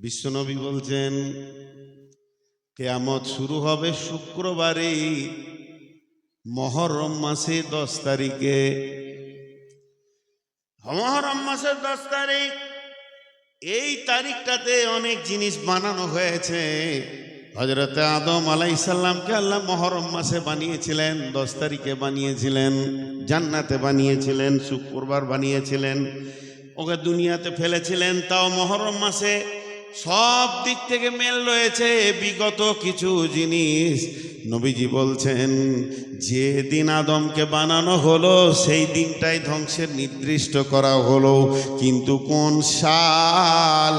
বিশ্বনবী বলছেন কিয়ামত শুরু হবে শুক্রবারে মুহররম মাসে 10 তারিখে। মুহররম মাসের 10 তারিখ, এই তারিখটাতে অনেক জিনিস বানানো হয়েছে। হযরত আদম আলাইহিস সালামকে আল্লাহ মুহররম মাসে বানিয়েছিলেন, 10 তারিখে বানিয়েছিলেন, জান্নাতে বানিয়েছিলেন, শুক্রবার বানিয়েছিলেন, ওকে দুনিয়াতে ফেলেছিলেন, তাও মুহররম মাসে। সব দিক থেকে মেল রয়েছে। বিগত কিছু জিনিস নবীজি বলছেন যে দিন আদমকে বানানো হলো সেই দিনটাই ধ্বংসের নির্দিষ্ট করা হলো, কিন্তু কোন সাল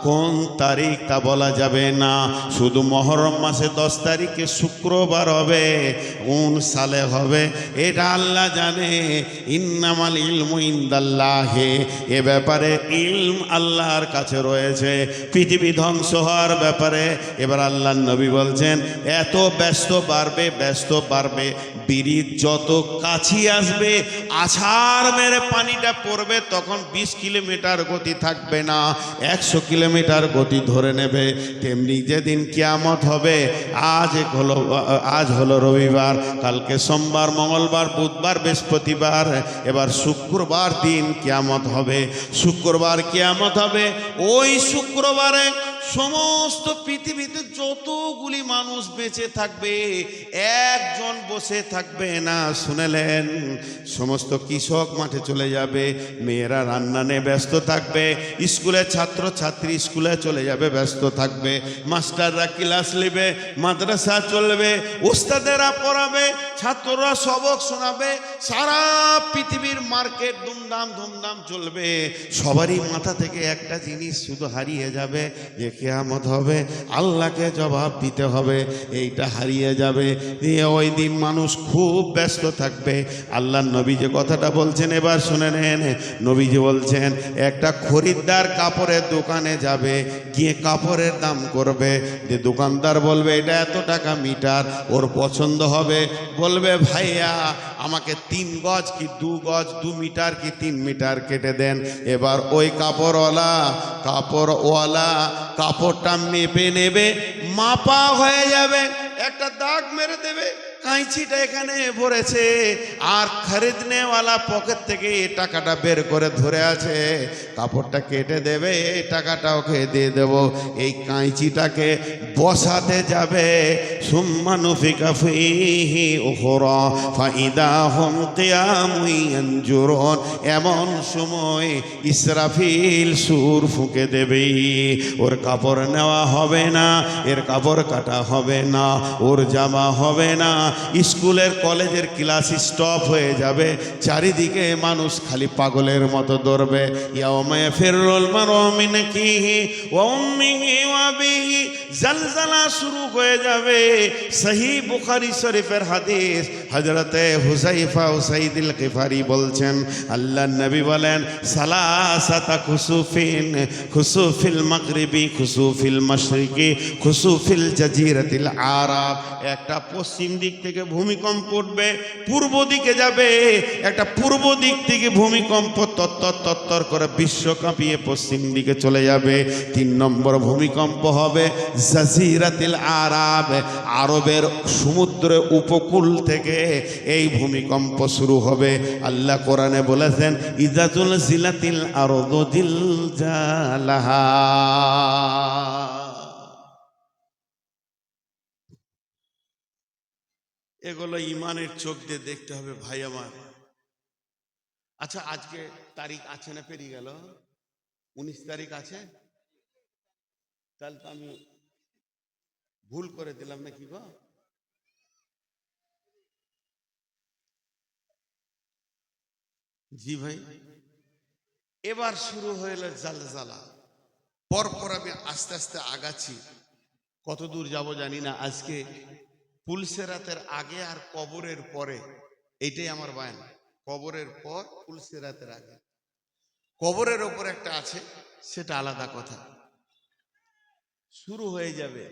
কোন তারিখ তা বলা যাবে না। শুধু মুহররম মাসে 10 তারিখে শুক্রবার হবে, কোন সালে হবে এটা আল্লাহ জানে। ইন্নামাল ইলমু ইনদাল্লাহি, এ ব্যাপারে ইলম আল্লাহর কাছে রয়েছে। পৃথিবী ধ্বংস হওয়ার ব্যাপারে এবার আল্লাহর নবী বলছেন এত ব্যস্ত বাড়বে, ব্রিজ যত কাছে আসবে আছাড় মেরে পানিটা পড়বে, তখন 20 কিলোমিটার গতি থাকবে না, 100 কিলোমিটার গতি ধরে নেবে। তেমনি যেদিন কিয়ামত হবে, আজ হলো রবিবার, কালকে সোমবার, মঙ্গলবার, বুধবার, বৃহস্পতিবার, এবার শুক্রবার দিন কিয়ামত হবে। শুক্রবার কিয়ামত হবে। ওই শুক্রবারে সমস্ত পৃথিবীতে যতগুলি মানুষ বেঁচে থাকবে একজন বসে থাকবে না। শুনেলেন? সমস্ত কৃষক মাঠে চলে যাবে, মেয়েরা রান্না নিয়ে ব্যস্ত থাকবে, স্কুলের ছাত্র ছাত্রী স্কুলে চলে যাবে, ব্যস্ত থাকবে, মাস্টাররা ক্লাস নেবে, মাদ্রাসা চলবে, উস্তাদেরা পড়াবে, ছাত্ররা সবক শোনাবে, সারা পৃথিবীর মার্কেট ধুমধাম চলবে। সবারই মাথা থেকে একটা জিনিস শুধু হারিয়ে যাবে, যে কিয়ামত হবে, আল্লাহকে জবাব দিতে হবে, এইটা হারিয়ে যাবে। ওই দিন মানুষ খুব ব্যস্ত থাকবে। আল্লাহর নবী যে কথাটা বলছেন এবার শুনে নেন। নবীজি বলছেন একটা খরিদ্দার কাপড়ের দোকানে যাবে, গিয়ে কাপড়ের দাম করবে, যে দোকানদার বলবে এটা এত টাকা মিটার, ওর পছন্দ হবে, বলবে ভাইয়া আমাকে 3 গজ কি 2 গজ, 2 মিটার কি 3 মিটার কেটে দেন। এবার ওই কাপড়ওয়ালা কাপড়টা মেপে নেবে, মাপা হয়ে যাবে, একটা দাগ মেরে দেবে, কাঁচিটা এখানে ভরেছে, আর খরিদনেওয়ালা পকেট থেকে এই টাকাটা বের করে ধরে আছে, কাপড়টা কেটে দেবে, এই টাকাটা ওকে দিয়ে দেব। এই কাঁচিটাকে বসাতে যাবে, সুম্মা নুফিকা ফীহি উখরা ফাইদা হুম কিয়ামুন ইয়ানজুরুন, এমন সময় ইসরাফিল সুর ফুঁকে দেবে। ওর কাপড় নেওয়া হবে না, এর কাপড় কাটা হবে না, ওর জামা হবে না, স্কুলের কলেজের ক্লাস স্টপ হয়ে যাবে, চারিদিকে মানুষ খালি পাগলের মতো দৌড়বে। ইয়াউমা ইয়াফিরুল মারউ মিন আখিহি ওয়া উম্মিহি ওয়া আবিহি, জালজালা শুরু হয়ে যাবে। সহিহ বুখারী শরীফের হাদিস, হযরতে হুযায়ফা উসাইদুল গিফারি বলছেন, আল্লাহর নবী বলেন সালাসাতা খুসুফিল মাগরিবি, খুসুফিল মাশরিকি, খুসুফিল জাজিরাতিল আরাব। একটা পশ্চিম দিক থেকে ভূমিকম্প উঠবে, পূর্ব দিকে যাবে, একটা পূর্ব দিক থেকে ভূমিকম্প তত্তর করে বিশ্ব কাঁপিয়ে পশ্চিম দিকে চলে যাবে। 3 নম্বর ভূমিকম্প হবে জাজিরাতিল আরাব, আরবের সমুদ্রের উপকূল থেকে এই ভূমিকম্প শুরু হবে। আল্লাহ কোরআনে বলেছেন ইযা যুলজিলাতিল আরদু জিলজালাহা। এগুলো ইমানের চোখ দিয়ে দেখতে হবে ভাই আমার। আচ্ছা, আজকে তারিখ আছে না পেরিয়ে গেল? 19 তারিখ আছে? তাহলে তো আমি ভুল করে দিলাম নাকি গো? জি ভাই, এবার শুরু হইল জালজালা। পরপর আমি আস্তে আস্তে আগাচ্ছি, কত দূর যাব জানি না। আজকে পুলসেরাতের আগে আর কবরের পরে, এইটাই আমার বায়ান। কবরের পর, পুলসেরাতের আগে। কবরের ওপর একটা আছে, সেটা আলাদা কথা। শুরু হয়ে যাবে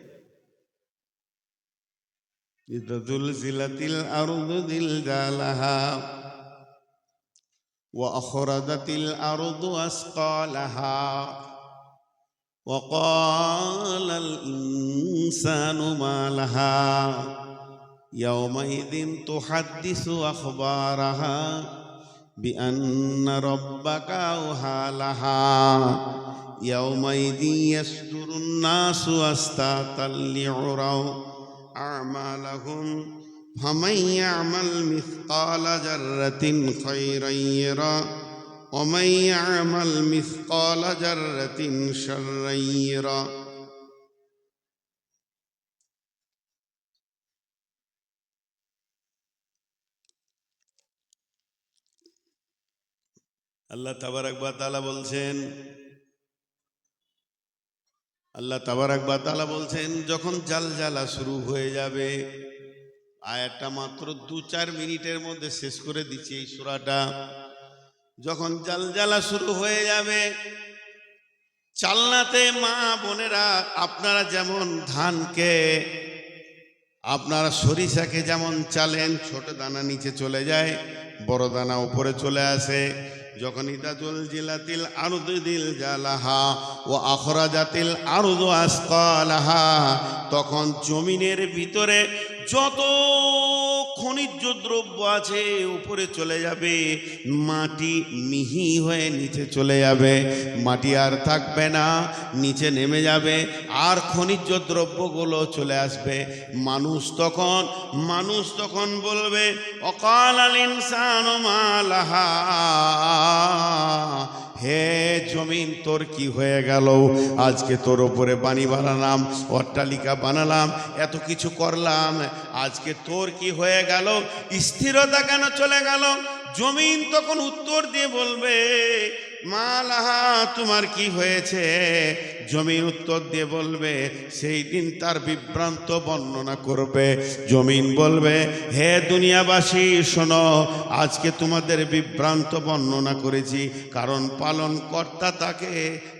ইযা যুলজিলাতিল আরদু জিলজালাহা ওয়া আখরাজাতিল আরদু আসকালাহা وقال الإنسان ما لها يومئذ تحدث أخبارها بأن ربك أوحى لها يومئذ يصدر الناس أشتاتا ليروا أعمالهم فمن يعمل مثقال ذرة خيرا يره ومن يعمل مثقال ذرة شرا يره আল্লাহ তাবারাক ওয়া তাআলা বলছেন, আল্লাহ তাবারাক ওয়া তাআলা বলছেন যখন জালজালা শুরু হয়ে যাবে, আয়াতটা মাত্র 2-4 মিনিটের মধ্যে শেষ করে দিচ্ছি এই সূরাটা। যখন জালজালা শুরু হয়ে যাবে, চালনাতে মা বোনেরা আপনারা যেমন ধানকে, আপনারা সরিষাকে যেমন চালেন, ছোট দানা নিচে চলে যায়, বড় দানা উপরে চলে আসে। যখন ইদাজুল জিলাতিল আরদু দিল জালাহা ও আখরাজাতিল আরদু আসকালাহা, তখন জমিনের ভিতরে যত খনিজ দ্রব্য আছে উপরে চলে যাবে, মাটি মিহি হয়ে নিচে চলে যাবে, মাটি আর থাকবে না, নিচে নেমে যাবে, আর খনিজ দ্রব্যগুলো চলে আসবে। মানুষ তখন বলবে অকালাল ইনসানু মা লাহা, হে জমিন তোর কি হয়ে গেল? আজকে তোর ওপরে বাণী বানালাম, অট্টালিকা বানালাম, এত কিছু করলাম, আজকে তোর কি হয়ে গেল? স্থিরতা কেন চলে গেল? জমিন তখন উত্তর দিয়ে বলবে মা লাহা, তোমার কি হয়েছে? জমিন উত্তর দিয়ে বলবে, সেই দিন তার বিভ্রান্ত বর্ণনা করবে। জমিন বলবে, হে দুনিয়াবাসী শোনো, আজকে তোমাদের বিভ্রান্ত বর্ণনা করেছি, কারণ পালন কর্তা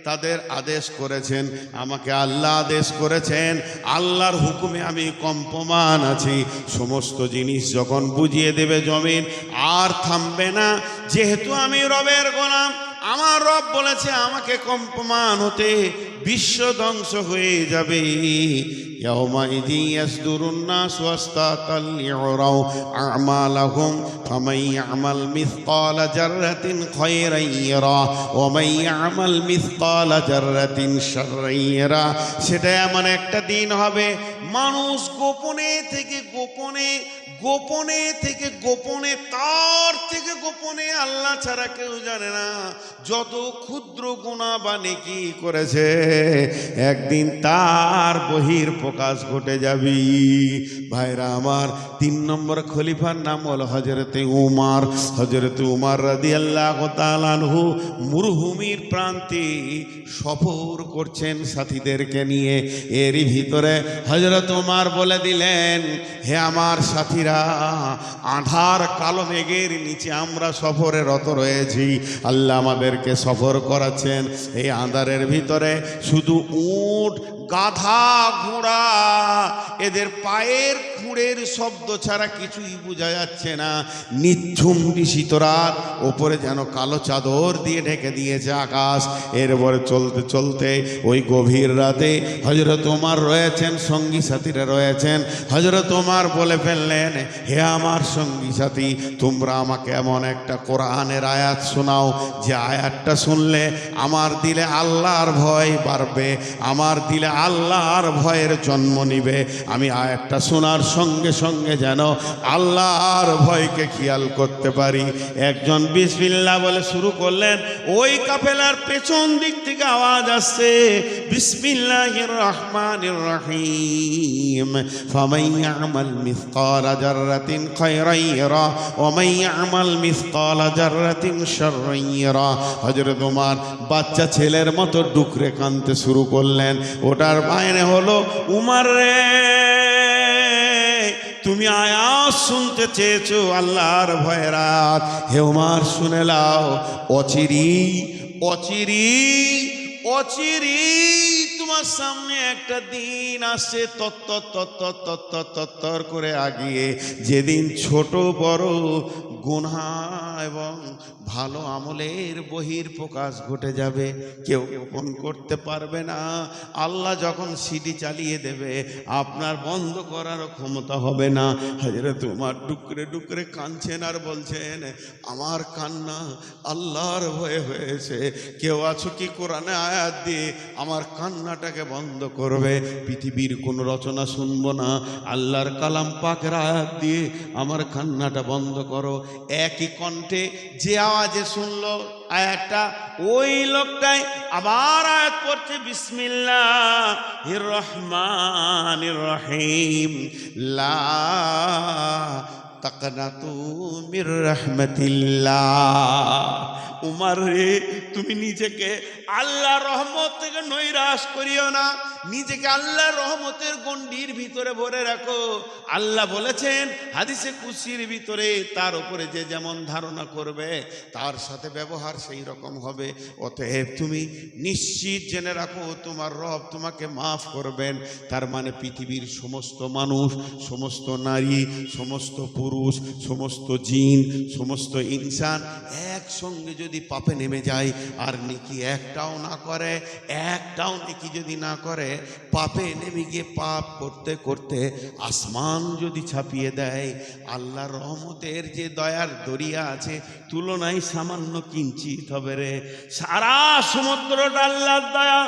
তাদের আদেশ করেছেন, আমাকে আল্লাহ আদেশ করেছেন, আল্লাহর হুকুমে আমি কম্পমান আছি। সমস্ত জিনিস যখন বুঝিয়ে দেবে জমিন, আর থামবে না। যেহেতু আমি রবের গোলাম, আমার রব বলেছে আমাকে কম্পমান হতে, বিশ্ব ধ্বংস হয়ে যাবে। ইয়াউমাইযি ইয়াসদুরুন নাসু আশতাতান লিউরাউ আমালাহুম ফামান ইয়ামাল মিসকালা যাররাতিন খায়রান ইয়ারা ওয়া মান ইয়ামাল মিসকালা যাররাতিন শাররান ইয়ারা। সেটা এমন একটা দিন হবে, মানুষ গোপনে থেকে গোপনে, তার থেকে গোপনে, আল্লাহ ছাড়া কেউ জানে না, যত ক্ষুদ্র গুনাহ বা নেকি করেছে, একদিন তার বহির প্রকাশ ঘটে যাবে। ভাইরা আমার, 3 নম্বর খলিফার নাম হল হযরতে উমর। হযরতে উমর রাদিয়াল্লাহু তাআলা আনহু মরুভূমির প্রান্তে সফর করছেন সাথীদেরকে নিয়ে। এরই ভিতরে হযরত উমর বলে দিলেন, হে আমার সাথীরা, আঁধার কালো মেঘের নিচে আমরা সফরে রত রয়েছি, আল্লাহ আমাদেরকে সফর করাচ্ছেন। এই আঁধারের ভিতরে শুধু উট, গাধা, ঘোড়া, এদের পায়ের খুঁড়ের শব্দ ছাড়া কিছুই বোঝা যাচ্ছে না। নিঝুম নিশীত রাত, ওপরে যেন কালো চাদর দিয়ে ঢেকে দিয়েছে আকাশ। এরপরে চলতে চলতে ওই গভীর রাতে হযরত ওমর রয়েছেন, সঙ্গী সাথীরা রয়েছেন। হযরত ওমর বলে ফেললেন, হে আমার সঙ্গী সাথী, তোমরা আমাকে এমন একটা কোরআনের আয়াত শোনাও, যে আয়াতটা শুনলে আমার দিলে আল্লাহর ভয় বাড়বে, আমার দিলে আল্লাহর ভয়ের জন্ম নিবে। আমি আয়াতটা শোনার সঙ্গে সঙ্গে যেন আল্লাহর ভয়কে খেয়াল করতে পারি। একজন বিসমিল্লাহ বলে শুরু করলেন। ওই কাফেলার পেছন দিক থেকে আওয়াজ আসছে, বিসমিল্লাহির রহমানির রহিম, ফামান ইয়ামাল মিসকালা যাররাতিন খায়রান ইয়ারা ওয়া মান ইয়ামাল মিসকালা যাররাতিন শাররান ইয়ারা। হযরত ওমর বাচ্চা ছেলের মতো ডুকরে কাঁদতে শুরু করলেন। ওটার মানে হলো, উমর রে, তুমি আয়াত শুনতে চেয়েছো আল্লাহর ভয়ের রাত, হে উমর শুনে লাও, অচিরি তোমার সামনে একটা দিন আসছে তত্তর করে আগিয়ে, যেদিন ছোট বড় গুনাহ এবং ভালো আমলের বহিঃপ্রকাশ ঘটে যাবে, কেউ গোপন করতে পারবে না। আল্লাহ যখন সিটি চালিয়ে দেবে, আপনার বন্ধ করার ক্ষমতা হবে না। হযরত উমর ডুকরে ডুকরে কাঁদছেন আর বলছেন, আমার কান্না আল্লাহর ভয়ে হয়েছে। কেউ আছো কি কোরআনে আয়াত দিয়ে আমার কান্নাটাকে বন্ধ করবে? পৃথিবীর কোনো রচনা শুনবো না, আল্লাহর কালাম পাকের আয়াত দিয়ে আমার কান্নাটা বন্ধ করো। একই কণ্ঠে যে আওয়াজে শুনলো আয়াতটা, ওই লোকটাই আবার আয়াত পড়ছে, বিসমিল্লাহির রহমানির রহিম, লা তাকনাতু মির রাহমাতিল্লাহ। উমর রে, তুমি নিজেকে আল্লাহর রহমত থেকে নৈরাশ করিও না, নিজেকে আল্লাহর রহমতের গণ্ডির ভিতরে ভরে রাখো। আল্লাহ বলেছেন হাদিসে কুদসির ভিতরে, তার উপরে যে যেমন ধারণা করবে তার সাথে ব্যবহার সেই রকম হবে। অতএব তুমি নিশ্চিত জেনে রাখো তোমার রব তোমাকে মাফ করবেন। তার মানে পৃথিবীর সমস্ত মানুষ, সমস্ত নারী, সমস্ত পুরুষ, সমস্ত জিন, সমস্ত ইনসান একসঙ্গে যদি পাপে নেমে যায় আর নেকি একটাও না করে, একটাও নেকি যদি না করে, পাপে নেমে গিয়ে পাপ করতে করতে আসমান যদি ছাপিয়ে দেয়, আল্লাহর রহমতের যে দয়ার দরিয়া আছে তুলনায় সামান্য কিঞ্চিত হবে রে। সারা সমুদ্রটা আল্লাহর দয়া,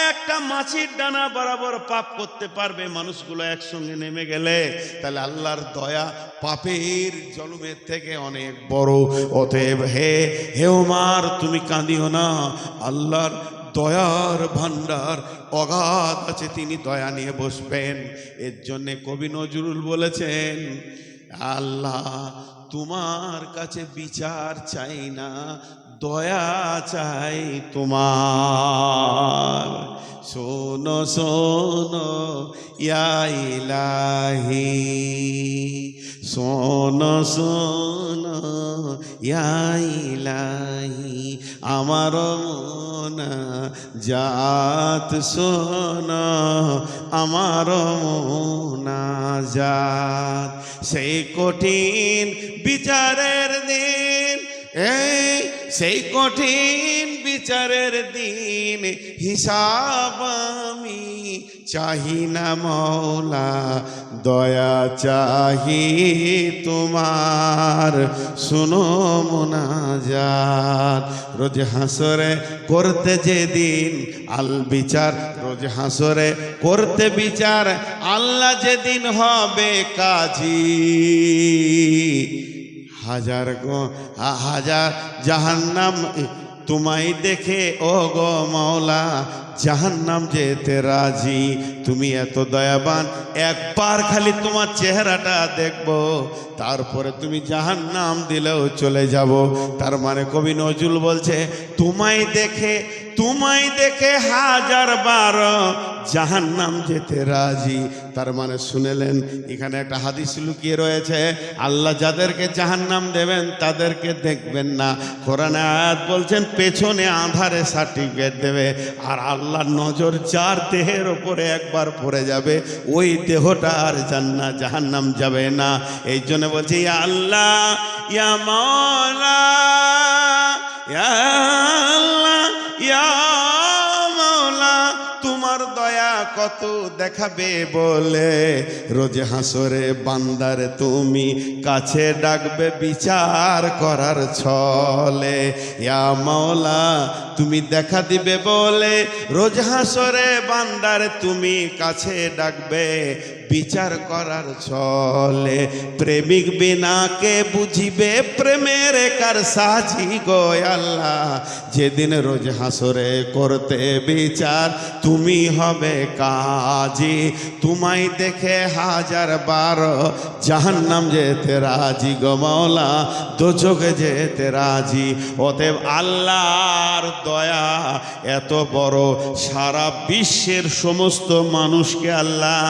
একটা মাছির ডানা বরাবর পাপ করতে পারবে মানুষগুলো একসঙ্গে নেমে গেলে। তাহলে আল্লাহর দয়া পাপের জলমের থেকে অনেক বড়। অতএব হে উমর, তুমি কাঁদিও না, আল্লাহর দয়ার ভান্ডার অগাধ আছে, তিনি দয়া নিয়ে বসবেন। এর জন্যে কবি নজরুল বলেছেন, আল্লাহ তোমার কাছে বিচার চাই না, দয়া চাই তোমার। শোনো শোনো ইয়া ইলাহি, শোনো শোনো ইয়া ইলাহি, আমার মুনাজাত শোনো, আমার মুনাজাত। সেই কঠিন বিচারের দিন, সেই কঠিন বিচারের দিন, হিসাব আমি চাহি না মওলা, দয়া চাহি তোমার, শুনো মুনাজাত। রোজ হাসরে করতে যেদিন আল বিচার, রোজ হাসরে করতে বিচার, আল্লাহ যেদিন হবে কাজী, হাজার জাহান্নাম তোমায় দেখে ও গো মাওলা, জাহান্নাম যেতে রাজি। তুমি এত দয়াবান, একবার খালি তোমার চেহারাটা দেখবো, তারপরে তুমি জাহান্নাম দিলেও চলে যাব। তার মানে কবি নজরুল বলছে, তোমায় দেখে হাজার বার জাহান্নাম যেতে রাজি। তার মানে শুনেলেন, এখানে একটা হাদিস লুকিয়ে রয়েছে, আল্লাহ যাদেরকে জাহান্নাম দেবেন তাদেরকে দেখবেন না। কোরআনে আয়াত বলছেন পেছনে আঁধারে সার্টিফিকেট দেবে, আর আল্লাহর নজর যার দেহের ওপরে একবার পড়ে যাবে ওই দেহটা আর জাহান্নাম যাবে না। এই জন্য বলছি, ইয়া আল্লাহ ইয়া মাওলা, ইয়া আল্লাহ ইয়া মাওলা, তোমার দয়া কত দেখাবে বলে, রোজ হাসরে বান্দার তুমি কাছে ডাকবে বিচার করার ছলে। ইয়া মাওলা, তুমি দেখা দিবে বলে, রোজ হাসরে বান্দার তুমি কাছে ডাকবে বিচার করার ছলে। প্রেমিক বিনা কে বুঝিবে প্রেমের কার সাজি গো আল্লাহ, যেদিন রোজ হাসরে করতে বিচার তুমি হবে কাজী। তোমায় দেখে হাজার বার জাহান্নাম যেতে রাজি গো মাওলা, দোজখে যেতে রাজি। অতএব আল্লাহর দয়া এত বড়, সারা বিশ্বের সমস্ত মানুষকে আল্লাহ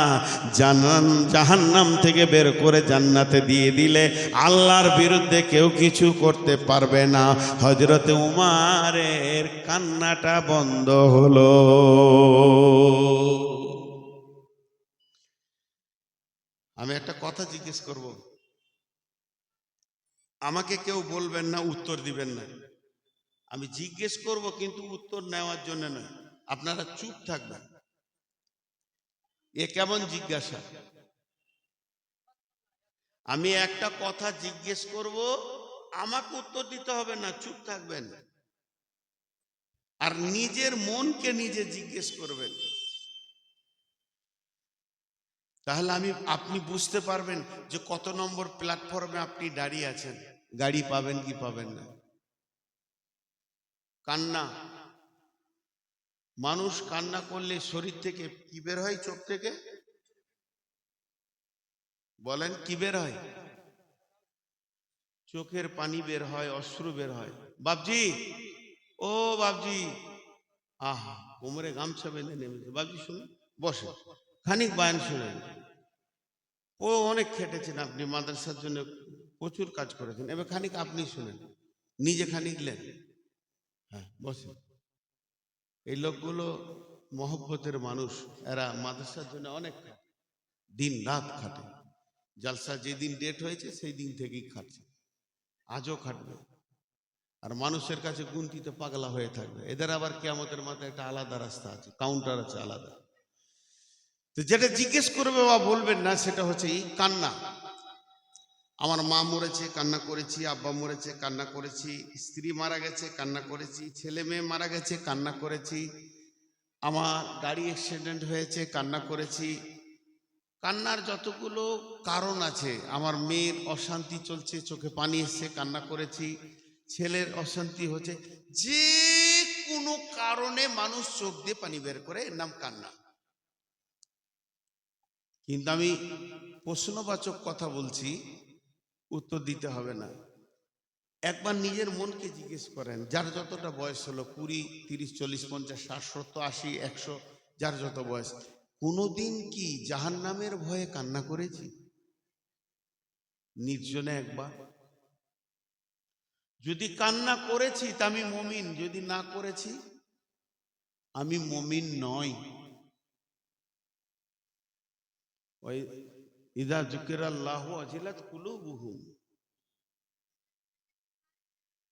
জাহান্নাম থেকে বের করে জান্নাতে দিয়ে দিলে আল্লাহর বিরুদ্ধে কেউ কিছু করতে পারবে না। হযরতে উমারের কান্নাটা বন্ধ হলো। আমি একটা কথা জিজ্ঞেস করব, আমাকে কেউ বলবেন না, উত্তর দিবেন না। আমি জিজ্ঞেস করব কিন্তু উত্তর নেওয়ার জন্য নয়, আপনারা চুপ থাকবেন। এ কেমন জিজ্ঞাসা? আমি একটা কথা জিজ্ঞেস করব, আমাকে উত্তর দিতে হবে না, চুপ থাকবেন আর নিজের মনকে নিজে জিজ্ঞেস করবেন। তাহলে আপনি বুঝতে পারবেন যে কত নম্বর প্ল্যাটফর্মে আপনি দাঁড়িয়ে আছেন, গাড়ি পাবেন কি পাবেন না। কান্না, মানুষ কান্না করলে শরীর থেকে কি বের হয়? চোখ থেকে বলেন কি বের হয়? চোখের পানি বের হয়, অশ্রু বের হয়। বাবজি, ও বাবজি, আহা, কোমরে গামছা বেঁধে নেমেছে। বাবজি শুনুন, বসে খানিক বায়ান শুনেন। ও অনেক খেটেছেন, আপনি মাদ্রাসার জন্য প্রচুর কাজ করেছেন, এবার খানিক আপনি শুনেন, নিজে খানিক লেন। হ্যাঁ বসে। এই লোকগুলো মহব্বতের মানুষ, এরা মাদ্রাসার জন্য অনেক দিন রাত খাটে। জালসা যেদিন ডেট হয়েছে সেই দিন থেকেই খাটছে, আজও খাটবে। আর মানুষের কাছে গুনতিতে পাগলা হয়ে থাকবে। এদের আবার কিয়ামতের মাথায় একটা আলাদা রাস্তা আছে, কাউন্টার আছে আলাদা। তো যেটা জিজ্ঞেস করবে বা বলবেন না সেটা হচ্ছে এই কান্না। আমার মা মরেছে, কান্না করেছি। আব্বা মরেছে, কান্না করেছি। স্ত্রী মারা গেছে, কান্না করেছি। ছেলে মেয়ে মারা গেছে, কান্না করেছি। আমার গাড়ি অ্যাক্সিডেন্ট হয়েছে, কান্না করেছি। কান্নার যতগুলো কারণ আছে, আমার মেয়ের অশান্তি চলছে, চোখে পানি এসছে, কান্না করেছি। ছেলের অশান্তি হচ্ছে, যে কোনো কারণে মানুষ চোখ দিয়ে পানি বের করে, এর নাম কান্না। কিন্তু আমি প্রশ্নবাচক কথা বলছি, উত্তর দিতে হবে না। একবার নিজের মনকে জিজ্ঞেস করেন, যার যতটা বয়স হলো, 20, 30, 40, 50, 60, 70, 80, 100, যার যত বয়স, কোনোদিন কি জাহান্নামের ভয়ে কান্না করেছি? নির্জনে একবার। যদি কান্না করেছি তা আমি মুমিন, যদি না করেছি আমি মুমিন নই। ওই ইদা যুকিরাল্লাহু ওয়াজিলাত কুলুবুহুম,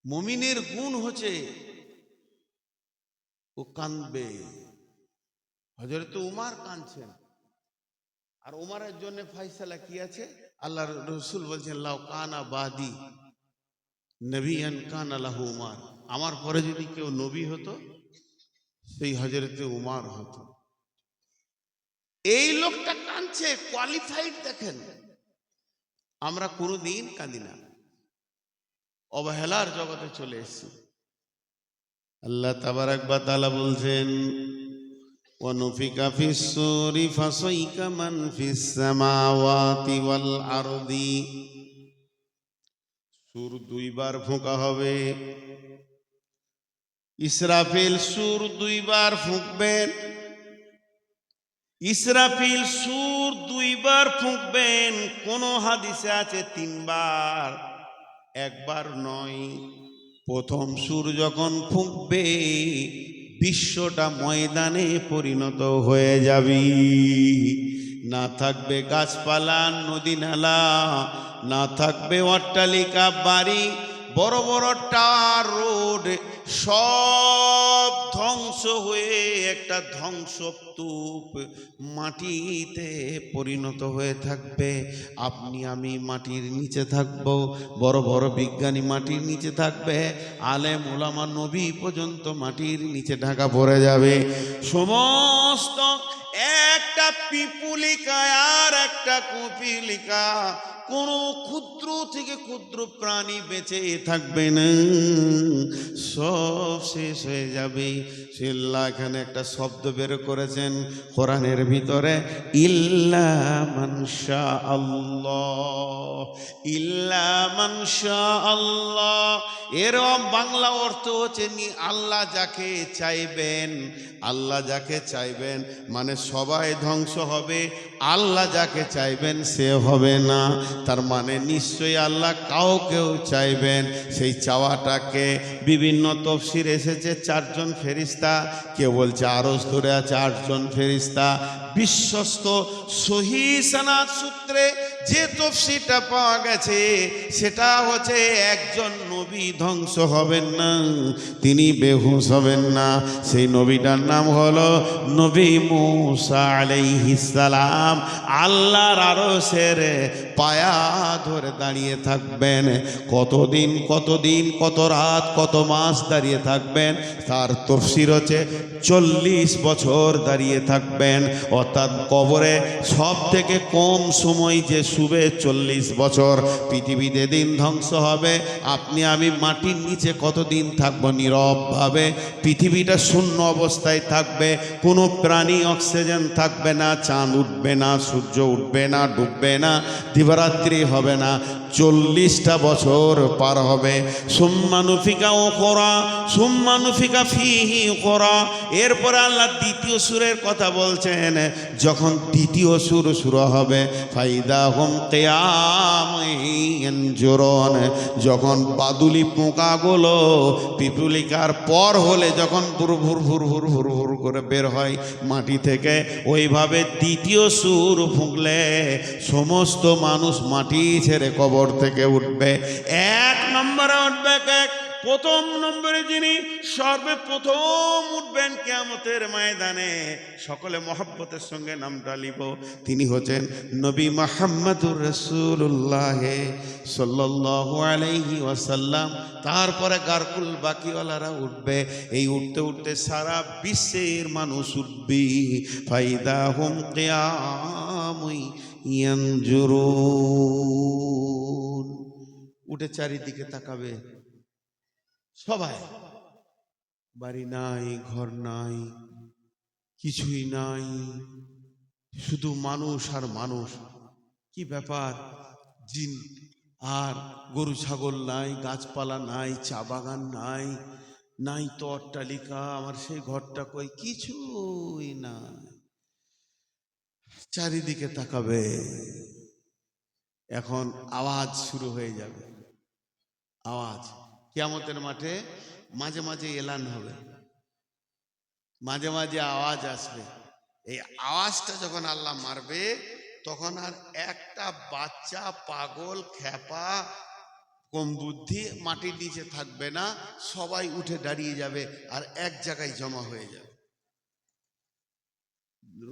মুমিনের গুণ হচ্ছে ও কাঁদবে। হযরত উমর কাঁদছেন, আর উমরের জন্য ফয়সালা কি আছে? আল্লাহর রাসূল বলছেন, লাউ কানা বাদি নবিয়ান কানা লাহু উমর, আমার পরে যদি কেউ নবী হতো সেই হযরত উমর হতো। এই লোকটা কাঁদছে, কোয়ালিফাইড দেখেন। আমরা কোনোদিন কাঁদি না, অবহেলার জগতে চলে এসেছি। আল্লাহ তাবারাক ওয়া তাআলা বলছেন, ওয়ানুফিকা ফিস সূরি ফাসাইকা মান ফিস সামাওয়াতি ওয়াল আরদি। সূর দুইবার ফোঁকা হবে। ইসরাফিল সূর দুইবার ফুঁকবেন। ইসরাফিল সূর দুইবার ফুঁকবেন। কোন হাদিসে আছে 3 বার, একবার নয়। প্রথম সূর যখন ফুঁকবে, বিশ্বটা ময়দানে পরিণত হয়ে যাবে। না থাকবে গাছপালা, নদী নালা, না থাকবে অট্টালিকা, বাড়ি, বড় বড় টার, রোড, সব ধ্বংস হয়ে একটা ধ্বংসস্তূপ মাটিতে পরিণত হয়ে থাকবে। আপনি আমি মাটির নিচে থাকবো, বড় বড় বিজ্ঞানী মাটির নিচে থাকবে, আলেম ওলামা নবী পর্যন্ত মাটির নিচে ঢাকা পড়ে যাবে। সমস্ত একটা পিপুলিকা আর একটা কুপিলিকা কোনো ক্ষুদ্র থেকে ক্ষুদ্র প্রাণী বেঁচে থাকবে না, সব শেষ হয়ে যাবে। সে আল্লাহ এখানে একটা শব্দ বের করেছেন কোরআনের ভিতরে, ইল্লা মানশা আল্লাহ, ইল্লা মানশা আল্লাহ। এর বাংলা অর্থ হচ্ছে আল্লাহ যাকে চাইবেন, আল্লাহ যাকে চাইবেন মানে সবাই ধ্বংস হবে, আল্লাহ যাকে চাইবেন সে হবে না। তার মানে নিশ্চয়ই আল্লাহ কাউকেও চাইবেন। সেই চাওয়াটাকে বিভিন্ন তফসির এসেছে 4 জন ফেরেশতা, কেউ বলছে আরশ ধরে আছে 8 জন ফেরেশতা। বিশ্বস্ত সহিহ সনদ সূত্রে যে তফসিরটা পাওয়া গেছে সেটা হচ্ছে একজন নবী ধ্বংস হবেন না, তিনি বেহুশ হবেন না। সেই নবীটার নাম হলো নবী মূসা আলাইহিস সালাম। আল্লাহর আরশের পায়া ধরে দাঁড়িয়ে থাকবেন। কতদিন কতদিন কত রাত কত মাস দাঁড়িয়ে থাকবেন, তার তফসির হচ্ছে 40 বছর দাঁড়িয়ে থাকবেন। অর্থাৎ কবরে সব থেকে কম সময় যে শুবে 40 বছর। পৃথিবীতে দিন ধ্বংস হবে, আপনি আমি মাটির নিচে কতদিন থাকবো নীরবভাবে। পৃথিবীটা শূন্য অবস্থায় থাকবে, কোনো প্রাণী অক্সিজেন থাকবে না, চাঁদ উঠবে না, সূর্য উঠবে না, ডুববে না, দিবারাত্রি হবে না। 40টা বছর পার হবে। সুম্মা নুফিকা উখরা সুম্মা নুফিকা ফীহি উখরা। এরপরে আল্লাহ দ্বিতীয় সূরের কথা বলছেন, যখন দ্বিতীয় সূর শুরু হবে, ফাইদা হুম কিয়ামুন ইয়ানজুরুন। যখন বাদুলি পোকাগুলো পিপুলিকার পর হলে যখন ভুর ভুর ভুর ভুর ভুর ভুর করে বের হয় মাটি থেকে, ওইভাবে দ্বিতীয় সূর ফুঁকলে সমস্ত মানুষ মাটি ছেড়ে কবর থেকে উঠবে। 1 নম্বরে উঠবে প্রথম নম্বরে যিনি সর্বপ্রথম উঠবেন কিয়ামতের ময়দানে, সকলে মহব্বতের সঙ্গে নামটা লিব, তিনি হচ্ছেন নবী মুহাম্মদুর রাসূলুল্লাহ সাল্লাল্লাহু আলাইহি ওয়াসাল্লাম। তারপরে গারকুল বাকিওয়ালারা উঠবে। এই উঠতে উঠতে সারা বিশ্বের মানুষ উঠবে। ফাইদা হুম কিয়ামুন ইয়ানজুরুন। উঠে চারিদিকে তাকাবে সবাই, বাড়ি নাই, ঘর নাই, কিছুই নাই, শুধু মানুষ আর মানুষ। কি ব্যাপার, জিন আর গরু ছাগল নাই, গাছপালা নাই, চা বাগান নাই, নাই তো অট্টালিকা, আমার সেই ঘরটা কই, কিছুই নাই। চারিদিকে তাকাবে, এখন আওয়াজ শুরু হয়ে যাবে। আওয়াজ কিয়ামতের মাঠে মাঝে মাঝে এলান হবে, মাঝে মাঝে আওয়াজ আসবে। এই আওয়াজটা যখন আল্লাহ মারবে, তখন আর একটা বাচ্চা পাগল খ্যাপা কম বুদ্ধি মাটির নিচে থাকবে না, সবাই উঠে দাঁড়িয়ে যাবে আর এক জায়গায় জমা হয়ে যাবে।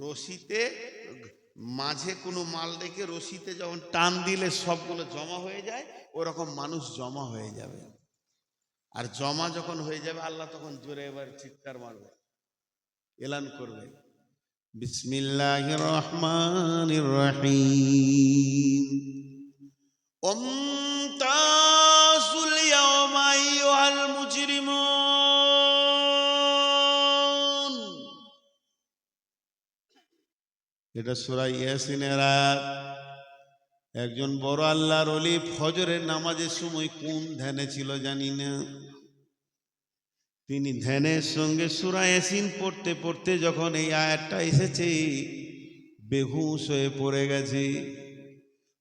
রশিতে মাঝে কোনো মাল রেখে রশিতে যখন টান দিলে সবগুলো জমা হয়ে যায়, ওরকম মানুষ জমা হয়ে যাবে। আর জমা যখন হয়ে যাবে, আল্লাহ তখন জোরে এবার চিৎকার মারবে, এলান করবে, বিসমিল্লাহির রহমানির রহিম, ওমতাজুল ইয়াওমা আইয়ুহাল মুজরিমুন। এটা সূরা ইয়াসিনের আয়াত। একজন বড় আল্লাহর ওলি ফজরের নামাজের সময় কোন ধ্যানে ছিল জানি না, তিনি ধ্যানের সঙ্গে সূরা ইয়াসিন পড়তে পড়তে যখন এই আয়াতটা এসেছে, বেহুশ হয়ে পড়ে গেছে।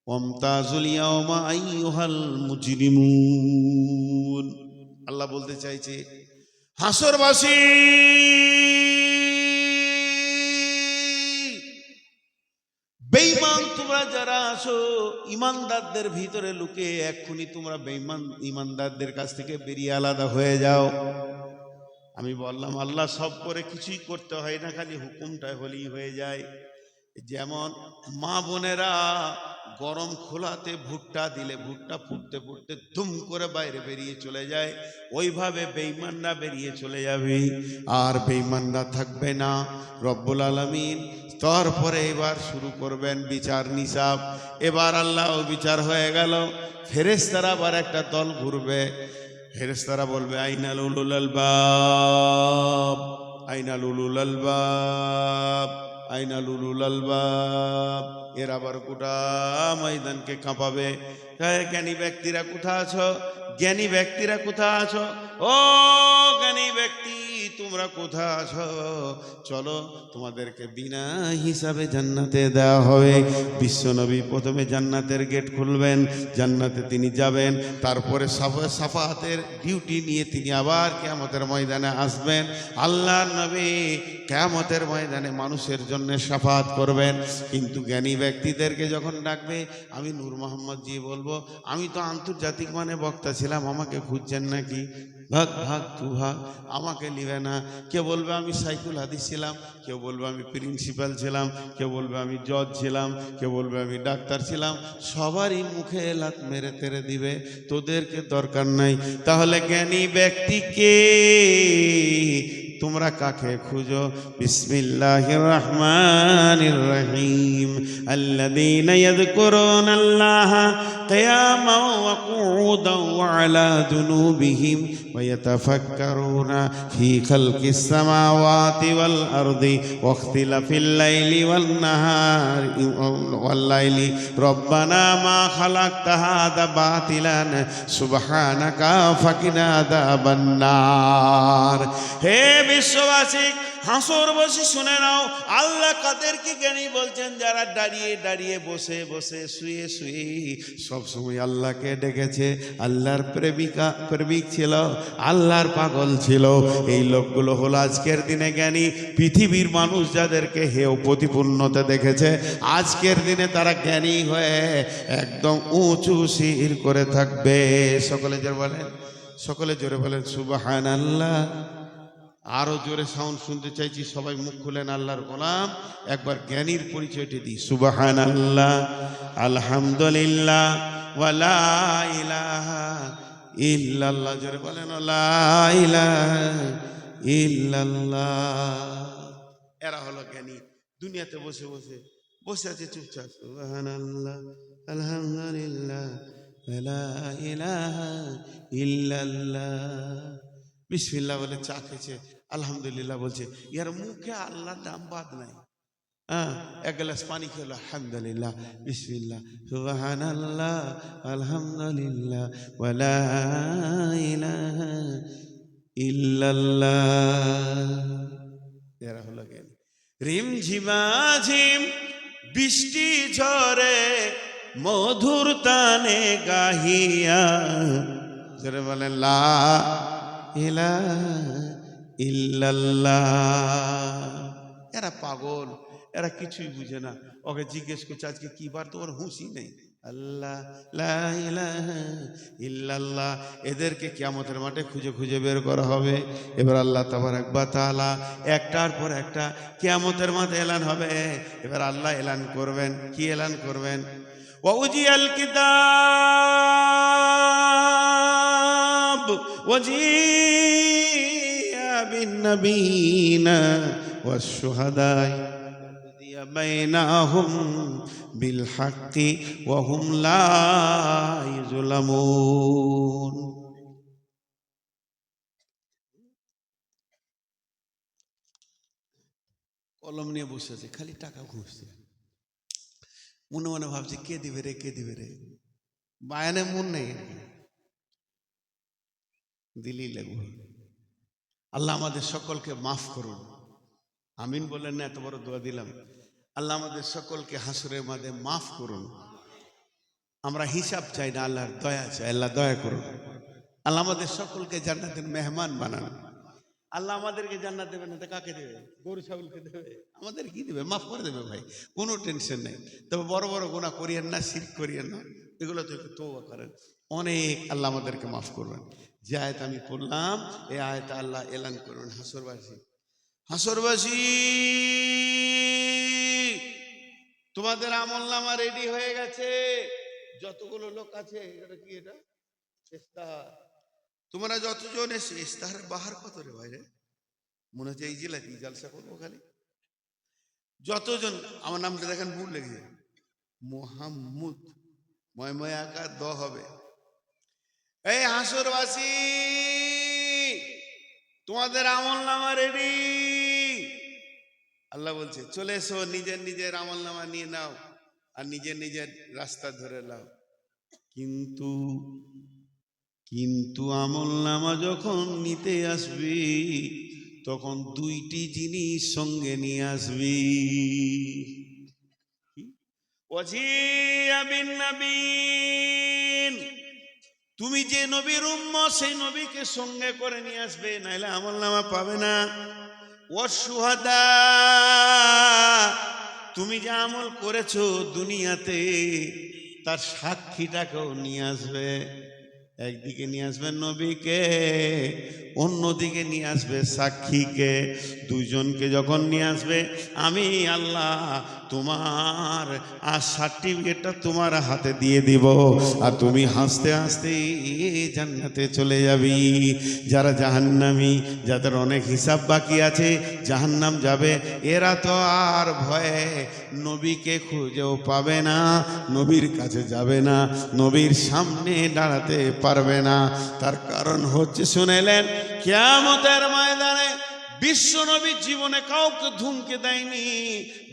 ওমতাজুল ইয়াওমা আইয়ুহাল মুজরিমুন। আল্লাহ বলতে চাইছে, হাসরবাসী, বেঈমান তোমরা যারা আছো, ইমানদারদের ভিতরে লুকে এক্ষুনি তোমরা বেঈমান ইমানদারদের কাছ থেকে বেরিয়ে আলাদা হয়ে যাও। আমি বললাম আল্লাহ সব করে কিছুই করতে হয় না, খালি হুকুমটা হলেই হয়ে যায়। যেমন মা বোনেরা গরম খোলাতে ভুট্টা দিলে ভুট্টা ফুটতে ফুটতে দুম করে বাইরে বেরিয়ে চলে যায়, ওইভাবে বেঈমানরা বেরিয়ে চলে যাবে, আর বেঈমানরা থাকবে না। রব্বুল আলামিন তারপরে এবার শুরু করবেন বিচার নিসাব। এবার আল্লাহ বিচার হয়ে গেল, ফেরেশতারা আবার একটা দল ঘুরবে। ফেরেশতারা বলবে আইনাল উলুল আলবাব, আইনাল উলুল আলবাব, আইনাল উলুল আলবাব। এর আবার গোটা ময়দানকে কাঁপাবে, জ্ঞানী ব্যক্তিরা কোথা আছো, জ্ঞানী ব্যক্তিরা কোথা আছো, ও জ্ঞানী ব্যক্তি তোমরা কোথা আছো, চলো তোমাদেরকে বিনা হিসাবে জান্নাতে দেওয়া হবে। বিশ্বনবী প্রথমে জান্নাতের গেট খুলবেন, জান্নাতে তিনি যাবেন, তারপরে সাফাতের ডিউটি নিয়ে তিনি আবার কিয়ামতের ময়দানে আসবেন। আল্লাহর নবী কিয়ামতের ময়দানে মানুষের জন্য সাফাত করবেন। কিন্তু জ্ঞানী ব্যক্তিদেরকে যখন ডাকবে, আমি নূর মোহাম্মদ জি বলবো, আমি তো আন্তর্জাতিক মানে বক্তা ছিলাম, আমাকে খুঁজছেন নাকি? ভাগ ভাগ তু ভাগ, আমাকে নিবে না। কেউ বলবে আমি সাইকুল হাদিস ছিলাম, কেউ বলবে আমি প্রিন্সিপাল ছিলাম, কেউ বলবে আমি জজ ছিলাম, কেউ বলবে আমি ডাক্তার ছিলাম। সবারই মুখে লাত মেরে তেরে দিবে, তোদেরকে দরকার নাই। তাহলে জ্ঞানী ব্যক্তিকে তোমরা কাকে খুঁজো? বিসমিল্লাহির রহমানির রহিম। আল্লাযীনা ইয়াযকুরুনাল্লাহা কিয়ামান ওয়া কুউদান ওয়া আলা জুনুবিহিম ওয়া ইয়াতাফাক্কারুনা ফি খালকিস সামাওয়াতি ওয়াল আরদি ওয়া ইখতিলাফিল লাইলি ওয়ান নাহারি ওয়াল লাইলি রব্বানা মা খালাকতা হাযা বাতিলান সুবহানাকা ফাকিনা আযাবান নার। হে বিশ্ববাসী, হাসর বসে শুনে নাও, আল্লাহ কাদেরকে জ্ঞানী বলছেন? যারা দাঁড়িয়ে দাঁড়িয়ে বসে বসে শুয়ে শুয়ে সবসময় আল্লাহকে ডেকেছে, আল্লাহর প্রেমিক ছিল, আল্লাহর পাগল ছিল। এই লোকগুলো হলো আজকের দিনে জ্ঞানী। পৃথিবীর মানুষ যাদেরকে হেয় প্রতিপূর্ণতা দেখেছে, আজকের দিনে তারা জ্ঞানী হয়ে একদম উঁচু শির করে থাকবে। সকলে জোরে বলেন, সকলে জোরে বলেন সুবহানাল্লাহ। আরো জোরে সাউন্ড শুনতে চাইছি, সবাই মুখ খুলেন। আল্লাহর গোলাম একবার জ্ঞানীর পরিচয়টি দিই। সুবহানাল্লাহ, আলহামদুলিল্লাহ, ওয়া লা ইলাহা ইল্লাল্লাহ। জোরে বলেন লা ইলাহা ইল্লাল্লাহ। এরা হলো জ্ঞানী। দুনিয়াতে বসে বসে বসে আছে চুপচাপ, সুবহানাল্লাহ, আলহামদুলিল্লাহ, ওয়া লা ইলাহা ইল্লাল্লাহ। বিসমিল্লাহ বলে চা খেয়েছে, আলহামদুলিল্লাহ বলছে, ইয়ার মুখে আল্লাহর নাম বাদ নাই। এক গ্লাস পানি খেলো, আলহামদুলিল্লাহ, বিসমিল্লাহ, সুবহানাল্লাহ, আলহামদুলিল্লাহ, ওয়া লা ইলাহা ইল্লাল্লাহ। এরা হলো জ্ঞানী। রিম ঝিমাঝিম বৃষ্টি ঝরে মধুর তানে গাহিয়া, যারা বলেন লা ইলাহা ইল্লাল্লাহ। এরা পাগল, এরা কিছুই বুঝে না। ওকে জিজ্ঞেস করছে আজকে কি বার, তোমার হুঁশই নেই। আল্লাহ লা ইলাহা ইল্লাল্লাহ। এদেরকে কিয়ামতের মাঠে খুঁজে খুঁজে বের করা হবে। এবার আল্লাহ তাবারাক ওয়া তাআলা একটার পর একটা কিয়ামতের মাঠে এলান হবে। এবার আল্লাহ এলান করবেন, কি এলান করবেন? ওয়া উজিয়াল কিতাব ওয়াজিয়া বিন নবিয়িনা ওয়াশ শুহাদাই বাইনাহুম বিল হাক্কি ওয়া হুম লা ইউযলামুন। কলম নিয়ে বসে আছে, খালি টাকা ঘুষছে, মনে মনে ভাবছে কে দিবে রে, কে দিবে রে। বায়ানে মন নেই, দিলেই লাগবে। আল্লাহ আমাদের সকলকে মাফ করুন, আমিন বলেন না? এত বড় দোয়া দিলাম। আল্লাহ আমাদের সকলকে হাসরের মাঝে মাফ করুন। আমরা হিসাব চাই না, আল্লাহর দয়া চাই। আল্লাহ দয়া করুন। আল্লাহ আমাদের সকলকে জান্নাতের মেহমান বানান। আল্লাহ আমাদেরকে জান্নাত দেবে না তো কাকে দেবে? গরু ছাগলকে দেবে? আমাদের কি দেবে? মাফ করে দেবে ভাই, কোনো টেনশন নেই। তবে বড় বড় গুনাহ করিয়েন না, শিরক করিয়েন না, এগুলো তো একটু তওবা করেন। অনেক আল্লাহ আমাদেরকে মাফ করবেন। যে আয়াত আমি পড়লাম, এই আয়াত আল্লাহ এলান করবেন, হাসরবাসী, হাসরবাসী তোমাদের আমলনামা রেডি হয়ে গেছে। যতগুলো লোক আছে, এটা কি, এটা ইস্তাহার। তোমরা যতজন এসে ইস্তাহারের বাহার কত রে ভাই রে? মনে হচ্ছে এই জেলায় জালসা করবো খালি। যতজন, আমার নামটা দেখেন ভুল লেগেছে, মোহাম্মদ, ময় আকার দ হবে। এই হাসরবাসী, তোমাদের আমলনামা রেডি। আল্লাহ বলছে চলে এসো, নিজের নিজের আমলনামা নিয়ে নাও আর নিজের নিজের রাস্তা ধরে নাও। কিন্তু কিন্তু আমলনামা যখন নিতে আসবি তখন দুইটি জিনিস সঙ্গে নিয়ে আসবি। তুমি যে নবীর উম্মত সেই নবীকে সঙ্গে করে নিয়ে আসবে, নাইলে আমলনামা পাবে না। ওয়াসশুহাদা, তুমি যে আমল করেছো দুনিয়াতে তার সাক্ষীটাকেও নিয়ে আসবে। একদিকে নিয়ে আসবে নবীকে, অন্যদিকে নিয়ে আসবে সাক্ষীকে। দুজনকে যখন নিয়ে আসবে, আমি আল্লাহ তোমার আর সার্টিফিকেটটা তোমার হাতে দিয়ে দিব, আর তুমি হাসতে হাসতে জান্নাতে চলে যাবি। যারা জাহান্নামী, যাদের অনেক হিসাব বাকি আছে, জাহান্নাম যাবে, এরা তো আর ভয়ে নবীকে খুঁজেও পাবে না, নবীর কাছে যাবে না, নবীর সামনে দাঁড়াতে পারবে না। তার কারণ হচ্ছে, শুনেলেন, কিয়ামতের ময়দানে বিশ্বনবীর জীবনে কাউকে ধুমকে দেয়নি।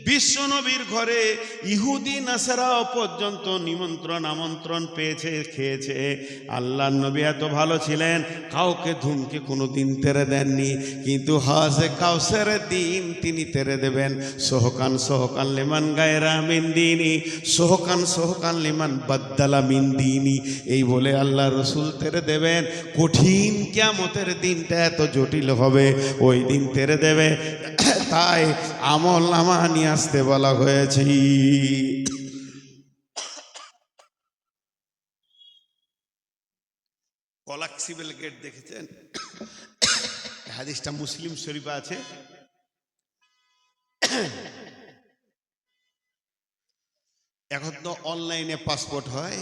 বিশ্বনবীর ঘরে ইহুদি নাসারাও পর্যন্ত নিমন্ত্রণ আমন্ত্রণ পেয়েছে, খেয়েছে। আল্লাহর নবী এত ভালো ছিলেন, কাউকে ধুমকে কোনো দিন তেরে দেননি। কিন্তু হাজে কাউসারের দিন তিনি তেরে দেবেন। সোহকান সোহকান লিমান গায়রা মিন দিনি, সোহকান সোহকান লিমান বাদ্দালা মিন দিনি, এই বলে আল্লাহ রসুল তেরে দেবেন। কঠিন কিয়ামতের দিনটা এত জটিল হবে, ওই দিন তেরে দেবে। তাই আমলনামা নিয়ে আসতে বলা হয়েছে। কলাক্সিবেল গেট দেখেছেন? হাদিসটা মুসলিম শরীফে আছে। এখন তো অনলাইনে পাসপোর্ট হয়,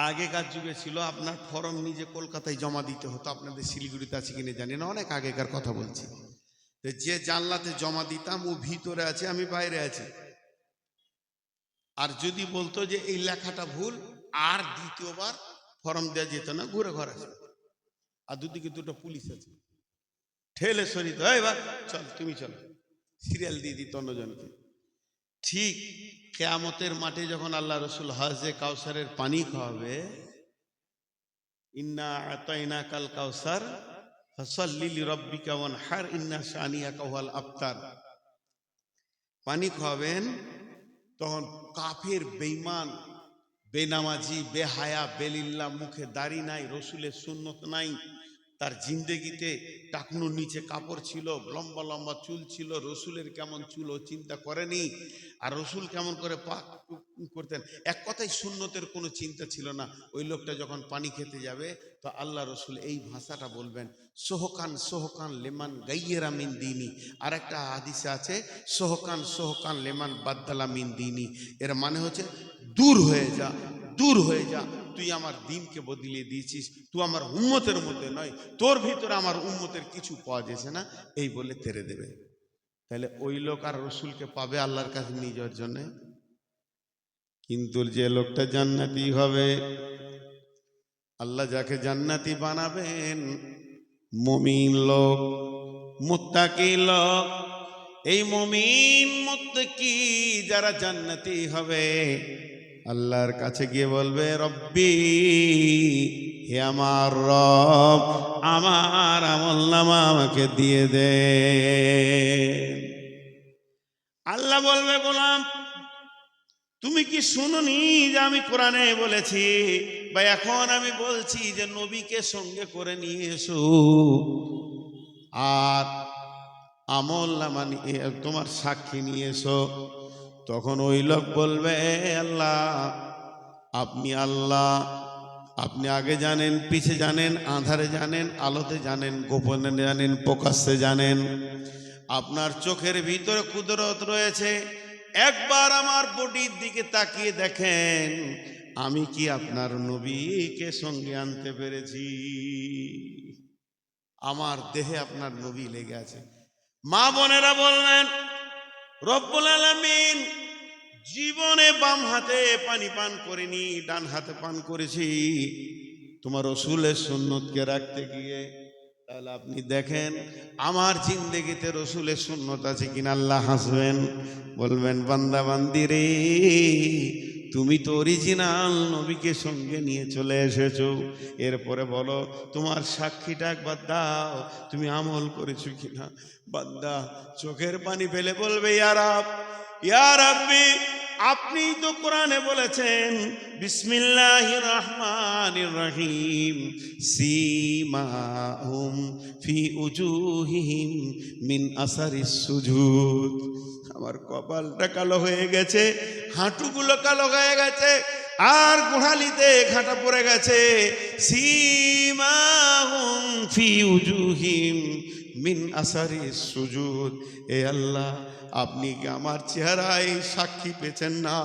আগেকার যুগে ছিল আপনার ফর্ম নিজে কলকাতায় জমা দিতে হতো। আপনাদের শিলিগুড়িতে আছে কিনে জানি না, অনেক আগেকার কথা বলছি। যে জানলাতে জমা দিতাম ও ভিতরে আছে, আমি বাইরে আছি। আর যদি বলতো যে এই লেখাটা ভুল, আর দ্বিতীয়বার ফর্ম দেওয়া যেত না, ঘুরে ঘর আসবে। আর দুদিকে দুটো পুলিশ আছে, ঠেলে সরিত, এবার চল তুমি চলো, সিরিয়াল দিয়ে দিত অন্যজনকে। ঠিক কিয়ামতের মাঠে যখন আল্লাহ রসুল হাজে কাউসারের পানি খাওয়াবে, ইন্না আতাইনা কাল কাউসার ফাসাল্লি লিরাব্বিকা ওয়ানহার ইন্না শানিয়াকা হুয়াল আবতার, পানি খাওয়াবেন, তখন কাফের বেঈমান বেনামাজি বেহায়া বেলিল্লা, মুখে দাড়ি নাই, রসুলের সুন্নত নাই, তার জিন্দেগিতে টাকনুর নিচে কাপড় ছিল, লম্বা লম্বা চুল ছিল, রসুলের কেমন চুল ও চিন্তা করেনি। আর রসুল কেমন করে পাক করতেন, এক কথায় সুন্নতের কোনো চিন্তা ছিল না। ওই লোকটা যখন পানি খেতে যাবে, তো আল্লাহ রসুল এই ভাষাটা বলবেন, সোহকান সোহকান লেমান গাইয়েরা মিন দিনি। আর একটা হাদিসে আছে, সোহকান সোহকান লেমান বাদ্দালা মিন দিনি। এর মানে হচ্ছে, দূর হয়ে যা, দূর হয়ে যা, তুই আমার দিনকে বদলিয়ে দিয়েছিস, তুই আমার উম্মতের মধ্যে নয়, তোর ভিতরে আমার উম্মতের কিছু পাওয়া যাচ্ছে না, এই বলে তেরে দেবে। তাহলে ওই লোক আর রসুলকে পাবে আল্লাহর কাছে নিয়ে যাওয়ার জন্য। কিন্তু যে লোকটা জান্নাতি হবে, আল্লাহ যাকে জান্নাতি বানাবেন, মুমিন লোক, মুত্তাকি লোক। এই মুমিন মুত্তাকি যারা জান্নাতি হবে, আল্লাহর কাছে গিয়ে বলবে, রব্বি, হে আমার রব, আমার আমলনামা আমাকে দিয়ে দে। আল্লাহ বলবে, গোলাম, তুমি কি শুনোনি যে আমি কোরআনে বলেছি, বা এখন আমি বলছি যে নবীকে সঙ্গে করে নিয়ে এসো, আর আমলনামা নিয়ে তোমার সাক্ষী নিয়ে এসো। তখন ওই লোক বলবে, আল্লাহ, আপনি আল্লাহ, আপনি আগে জানেন, পিছে জানেন, আঁধারে জানেন, আলোতে জানেন, গোপনে জানেন, প্রকাশ্যে জানেন। আপনার চোখের ভিতরে কুদরত রয়েছে, একবার আমার বডির দিকে তাকিয়ে দেখেন আমি কি আপনার নবীকে সঙ্গে আনতে পেরেছি। আমার দেহে আপনার নবী লেগে আছে। মা বোনেরা বললেন, রব্বুল আলামিন জীবনে বাম হাতে পানি পান করিনি, ডান হাতে পান করেছি তোমার রসুলের সুন্নতকে রাখতে গিয়ে। তাহলে আপনি দেখেন আমার জিন্দেগিতে রসুলের সুন্নত আছে কিনা। আল্লাহ হাসবেন, বলবেন বান্দা বান্দি রে, তুমি তো অরিজিনাল নবীকে সঙ্গে নিয়ে চলে এসেছো। এরপরে বলো তোমার সাক্ষীটা একবার দাও, তুমি আমল করেছো কিনা। বান্দা চোখের পানি ফেলে বলবে, ইয়া রাব, ইয়া রাব্বি, আপনি তো কোরআনে বলেছেন বিসমিল্লাহির রহমানির রহিম, সীমাহুম ফি উজুহিহিম মিন আসারিস সুজুদ। আমার কপালটা কালো হয়ে গেছে, হাঁটুগুলো কালো হয়ে গেছে, আর গোড়ালিতে ঘাটা পড়ে গেছে। সীমাহুম ফি উজুহিম মিন আসারিস সুজুদ। এ আল্লাহ, আপনি কি আমার চেহারায় সাক্ষী পেয়েছেন না?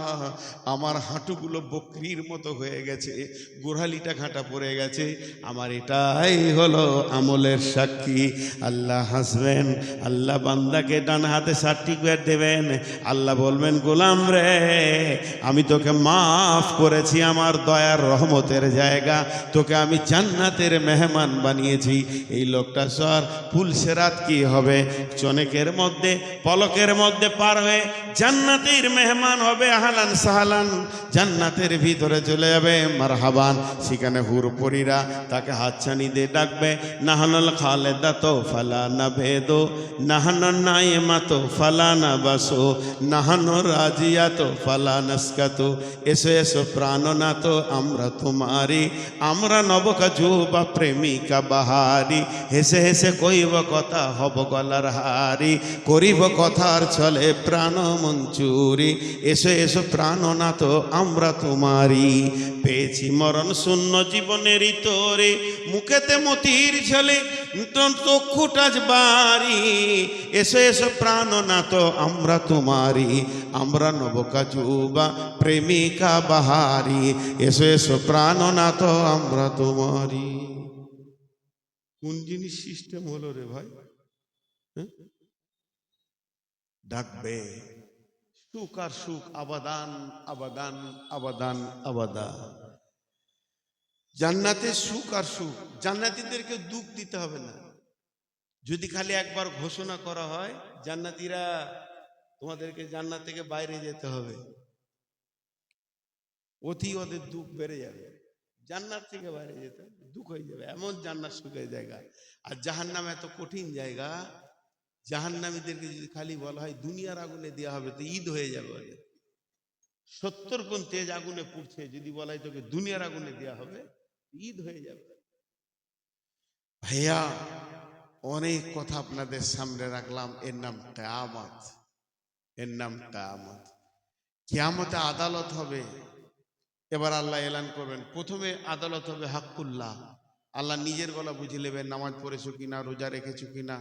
আমার হাঁটুগুলো বকরির মতো হয়ে গেছে, গোড়ালিটা ঘাটা পড়ে গেছে, আমার এটাই হলো আমলের সাক্ষী। আল্লাহ হাসবেন, আল্লাহ বান্দাকে ডান হাতে সার্টিফিকেট দেবেন। আল্লাহ বলবেন, গোলাম রে, আমি তোকে মাফ করেছি, আমার দয়ার রহমতের জায়গা, তোকে আমি জান্নাতের মেহমান বানিয়েছি। এই লোকটা সর পুলসেরাত কি হবে, চনেকের মধ্যে পলকের মধ্যে পার হয়ে জান্নাতের মেহমান হবে। আহলান সাহলান, জান্নাতের ভিতরে চলে যাবে, মারহাবান। সেখানে হুরপরীরা তাকে হাতছানি দিয়ে ডাকবে, নাহানুল খালেদাতো ফালা না ভেদো, নাহানো নাইমাতো ফালা না বাসো, নাহানো রাজিয়াতো ফালা নাসকাতো। এসো এসো প্রাণনাথ আমরা তোমারি, আমরা নবকাজুবা প্রেমিকা বাহারি। হেসে হেসে কইব কথা হব গলার হারি, করিব কথার ছলে প্রাণ মঞ্চুরি। এসো এসো প্রাণনাথ আমরা তোমারি, পেয়েছি মরণ শূন্য জীবনের তোরে, মুখেতে মতির ঝলে চক্ষুটাজ বাড়ি। এসো এসো প্রাণনাথ আমরা তোমারি, আমরা নবকাজুবা প্রেমিকা বাহারি। এসো এসো প্রাণনাথ আমরা তোমারি। কোন জিনিস সিস্টেম হলো রে ভাই? ডাকবে সুখ আর সুখ, আবাদান আবাদান আবাদান আবাদা। জান্নাতে সুখ আর সুখ, জান্নাতীদেরকে দুঃখ দিতে হবে না। যদি খালি একবার ঘোষণা করা হয় জান্নাতীরা তোমাদেরকে জান্নাত থেকে বাইরে যেতে হবে, অতি ওদের দুঃখ বেড়ে যাবে। জান্নাত থেকে বাইরে যেতে দুঃখ হয়ে যাবে, এমন জান্নাত সুখের জায়গা। আর জাহান্নাম এত কঠিন জায়গা, জাহান্নামীদেরকে যদি খালি বলা হয় দুনিয়ার আগুনে দেওয়া হবে তো ঈদ হয়ে যাবে। 70 গুণ তেজ আগুনে পুড়ছে, যদি বলা হয় তোকে দুনিয়ার আগুনে দেওয়া হবে ঈদ হয়ে যাবে। ভাইয়া, অনেক কথা আপনাদের সামনে রাখলাম, এর নাম কিয়ামত, এর নাম কিয়ামত। কিয়ামতে আদালত হবে। এবার আল্লাহ এলান করবেন, প্রথমে আদালত হবে হকুল্লাহ। আল্লাহ নিজের গলা বুঝে নেবেন, নামাজ পড়েছো কিনা, রোজা রেখেছো কিনা,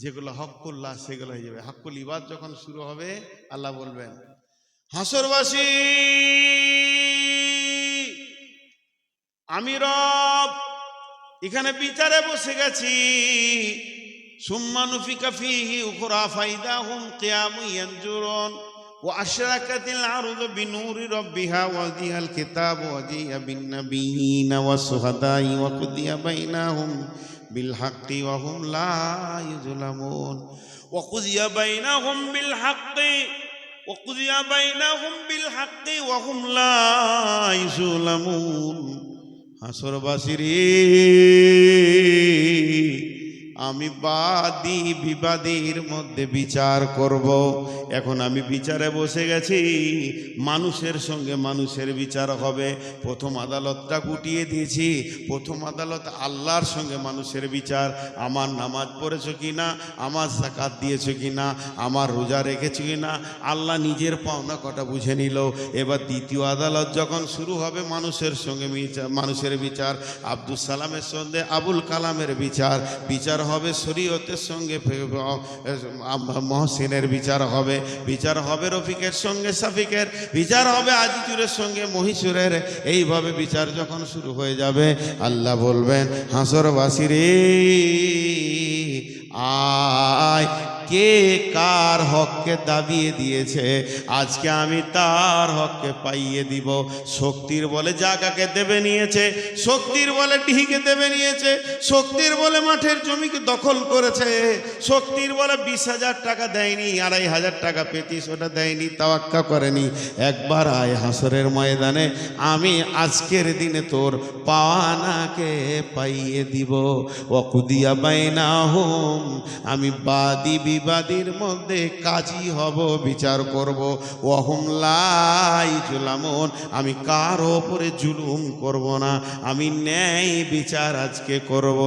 যেগুলো হকুল্লাহ সেগুলো হয়ে যাবে। হকুল ইবাদ যখন শুরু হবে আল্লাহ বলবেন, হাসরবাসী আমি রব এখানে বিচারে বসে গেছি। সুম্মা নুফিকা ফীহি উখরা ফাইদাহুম কিয়ামুন ইয়ানজুরুন ওয়া আশরাকাতিল আরদু বিনূরি রাব্বিহা ওয়া যিহাল কিতাবু ওয়া যিয়া বিন নাবিয়িনা ওয়াস শুহাদাই ওয়া কুদিয়া বাইনাহুম বিল হাক্কি ওয়া হুম লা ইউযলামুন ওয়া কুদিয়া বাইনাহুম বিল হাক্কি ওয়া কুদিয়া বাইনাহুম বিল হাক্কি ওয়া হুম লা ইউযলামুন। হাসরবাসীরে, আমি বাদী বিবাদীর মধ্যে বিচার করব। এখন আমি বিচারে বসে গেছি, মানুষের সঙ্গে মানুষের বিচার হবে। প্রথম আদালতটা গুটিয়ে দিয়েছি, প্রথম আদালত আল্লাহর সঙ্গে মানুষের বিচার। আমার নামাজ পড়েছো কিনা, আমার যাকাত দিয়েছো কিনা, আমার রোজা রেখেছো কিনা, আল্লাহ নিজের পাওনা কটা বুঝে নিল। এবার দ্বিতীয় আদালত যখন শুরু হবে, মানুষের সঙ্গে মানুষের বিচার। আব্দুল সালামের সঙ্গে আবুল কালামের বিচার। বিচার হবে শরীয়তের সঙ্গে, মহসিনের বিচার হবে, বিচার হবে রফিকের সঙ্গে সাফিকের, বিচার হবে আজিজুরের সঙ্গে মহিষুরের। এইভাবে বিচার যখন শুরু হয়ে যাবে, আল্লাহ বলবেন হাসরবাসী রে আয়, কে কার হককে দাবিয়ে দিয়েছে, আজকে আমি তার হককে পাইয়ে দিব। শক্তির বলে জায়গাকে দেবে নিয়েছে, শক্তির বলে ডিহিকে দেবে নিয়েছে, শক্তির বলে মাঠের জমিকে দখল করেছে, শক্তির বলে 20,000 টাকা দেয়নি, 2,500 টাকা পেতিস ওটা দেয়নি, তাওয়াক্কা করেনি। একবার আয় হাসরের ময়দানে, আমি আজকের দিনে তোর পাওয়ানাকে পাইয়ে দিব। ওয়াকুদিয়া বাইনাহুম, আমি বাদী বিবাদীর মধ্যে কাজী হব, বিচার করব। ওয়াহুম লা ইউজলামুন, আমি কারো উপরে জুলুম করব না, আমি ন্যায় বিচার আজকে করব।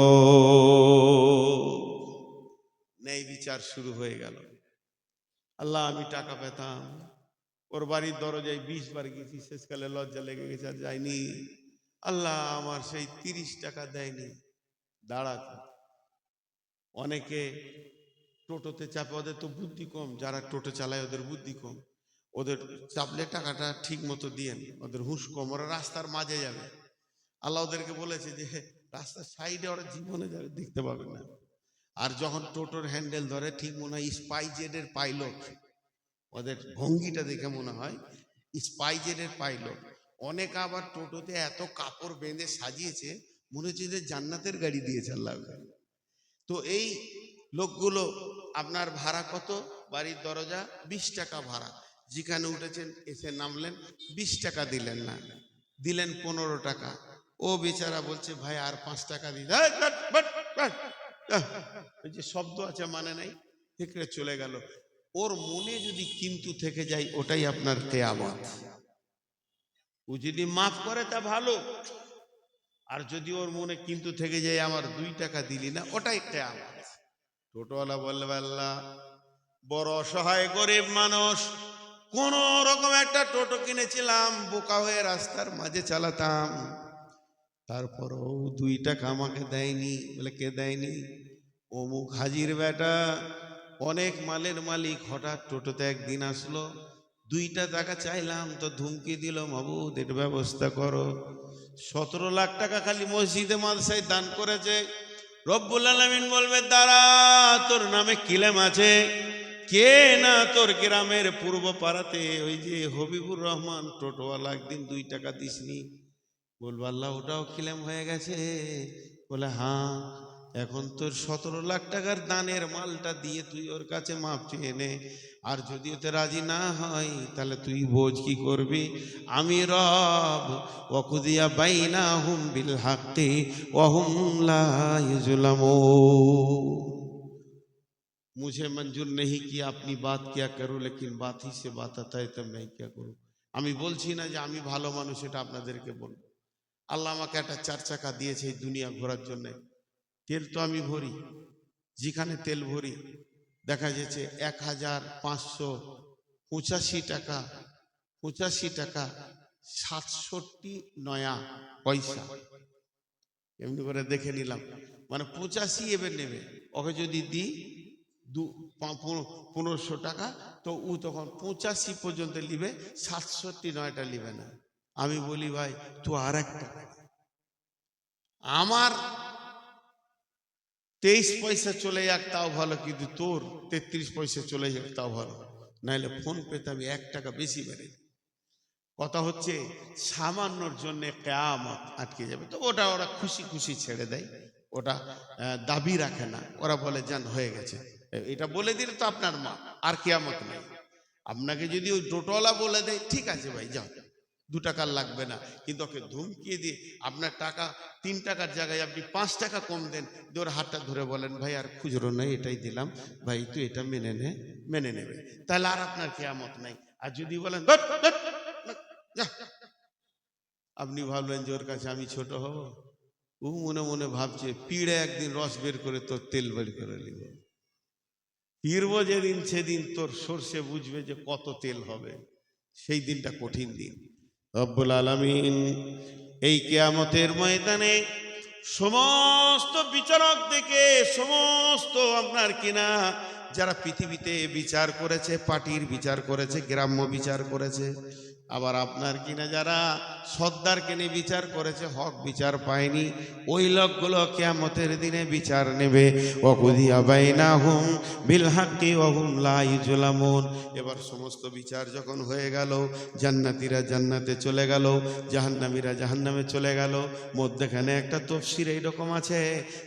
ন্যায় বিচার শুরু হয়ে গেল। আল্লাহ, আমি টাকা পেতাম, ওর বাড়ির দরজায় 20 বার গেছি, শেষকালে লজ্জা লেগে গেছে আর যাইনি। আল্লাহ, আমার সেই 30 টাকা দেয়নি। দাঁড়াতে অনেকে টোটোতে চাপে, ওদের তো বুদ্ধি কম, যারা টোটো চালায় ওদের বুদ্ধি কম, ওদের চাপলে টাকাটা ঠিক মতো দিয়েন, ওদের হুঁশ কম, ওরা রাস্তার মাঝে যাবে। আল্লাহ ওদেরকে বলেছে যে রাস্তার সাইডে ওরা জীবনে যাবে, দেখতে পাবে না। আর যখন টোটোর হ্যান্ডেল ধরে, ঠিক মনে হয় স্পাইজেডের পাইলট, ওদের ভঙ্গিটা দেখে মনে হয় স্পাইজেডের পাইলট। অনেক আবার টোটোতে এত কাপড় বেঁধে সাজিয়েছে, মনে হচ্ছে যে জান্নাতের গাড়ি দিয়েছে আল্লাহ। তো এই লোকগুলো, আপনার ভাড়া কত? বাড়ির দরজা 20 টাকা ভাড়া, যেখানে উঠেছেন এসে নামলেন, 20 টাকা দিলেন না, দিলেন 15 টাকা। ও বেচারা বলছে ভাই আর 5 টাকা দিন। ওই যে শব্দ আছে মানে নাই, হেঁকড়ে চলে গেল। ওর মনে যদি কিন্তু থেকে যায়, ওটাই আপনার কিয়ামত। ও যদি মাফ করে তা ভালো, আর যদি ওর মনে কিন্তু থেকে যায় আমার 2 টাকা দিলি না, ওটাই কিয়ামত। টোটোওয়ালা বলবে আল্লাহ, বড় অসহায় গরিব মানুষ, কোন রকম একটা টোটো কিনেছিলাম, বোকা হয়ে রাস্তার মাঝে চালাতাম, তারপরও 2 টাকা আমাকে দেয়নি। বলে কে দেয়নি? অমুক হাজির বেটা, অনেক মালের মালিক। হঠাৎ টোটোতে একদিন আসলো, 2 টাকা চাইলাম তো ধুমকি দিল, মাবুদ এর ব্যবস্থা করো। 17 লাখ টাকা খালি মসজিদে মাদ্রাসায় দান করেছে। রব্বুল আলামিন বলবে দাঁড়া, তোর নামে কিলেম আছে। কে না তোর গ্রামের পূর্ব পাড়াতে ওই যে হবিবুর রহমান টোটোওয়ালা, একদিন 2 টাকা দিসনি। বলবো আল্লাহ ওটাও ক্লেম হয়ে গেছে? বলে হ্যাঁ। এখন তোর 17 লাখ টাকার দানের মালটা দিয়ে তুই ওর কাছে মাপ চেয়ে নে, আর যদি ওতে রাজি না হয় তাহলে তুই বোঝ কি করবি। আমি রব, ওয়াকুদিয়া বাইনাহুম বিল হাক্কি ওয়া হুম লা ইউজলামুন। मुझे मंजूर नहीं किया अपनी बात क्या करूं, लेकिन बात ही से बात आता है तब मैं क्या करूं। আমি বলছি না যে আমি ভালো মানুষ, এটা আপনাদেরকে বলবো। আল্লাহ আমাকে একটা 4 চাকা দিয়েছে এই দুনিয়া ঘোরার জন্য। তেল তো আমি ভরি, যেখানে তেল ভরি দেখা যাচ্ছে 1585 টাকা, 85 টাকা 67 নয়া পয়সা। এমনি করে দেখে নিলাম, মানে 85 এবার নেবে। ওকে যদি দিই 1500 টাকা, তো ও তখন 85 পর্যন্ত নিবে, 67 নিবে না। আমি বলি ভাই তুই আর একটা, আমার 23 পয়সা চলে যাক তাও ভালো, কিন্তু তোর 33 পয়সা চলে যাক তাও ভালো, নাহলে ফোন পেতে আমি 1 টাকা বেশি বেড়ে। কথা হচ্ছে সামান্যর জন্য কিয়ামত আটকে যাবে। তো ওটা ওরা খুশি খুশি ছেড়ে দেয়, ওটা দাবি রাখে না। ওরা বলে জান হয়ে গেছে, এটা বলে দিলে তো আপনার মা, আর কিয়ামত নেই। আপনাকে যদি ওই টোটোওয়ালা বলে দেয় ঠিক আছে ভাই যাও, 2 টাকার লাগবে না, কিন্তু ওকে ধমকিয়ে দিয়ে আপনার টাকা 3 টাকার জায়গায় আপনি 5 টাকা কম দেন, ওর হাতটা ধরে বলেন ভাই আর খুচরো নেই, এটাই দিলাম ভাই, তুই এটা মেনে নে, মেনে নেবে, তাহলে আর আপনার কিয়ামত নাই। আর যদি বলেন আপনি ভাবলেন যে ওর কাছে আমি ছোট হব, ও মনে মনে ভাবছে পিড়ে একদিন রস বের করে তোর তেল বের করে নিব। পিড়বো যেদিন সেদিন তোর সর্ষে বুঝবে যে কত তেল হবে, সেই দিনটা কঠিন দিন। রব্বুল আলামিন এই কিয়ামতের ময়দানে সমস্ত বিচারক থেকে সমস্ত আপনার কিনা যারা পৃথিবীতে বিচার করেছে, পার্টির বিচার করেছে, গ্রাম্য বিচার করেছে, আবার আপনার কিনা যারা সর্দারকে নিয়ে বিচার করেছে, হক বিচার পায়নি, ওই লোকগুলো কিয়ামতের দিনে বিচার নেবে। ওয়াকুদিয়া বাইনাহুম বিল হাক্কি ওয়া হুম লা ইউজলামুন। এবার সমস্ত বিচার যখন হয়ে গেল, জান্নাতীরা জান্নাতে চলে গেল, জাহান্নামীরা জাহান্নামে চলে গেল। মধ্যখানে একটা তফসির এইরকম আছে,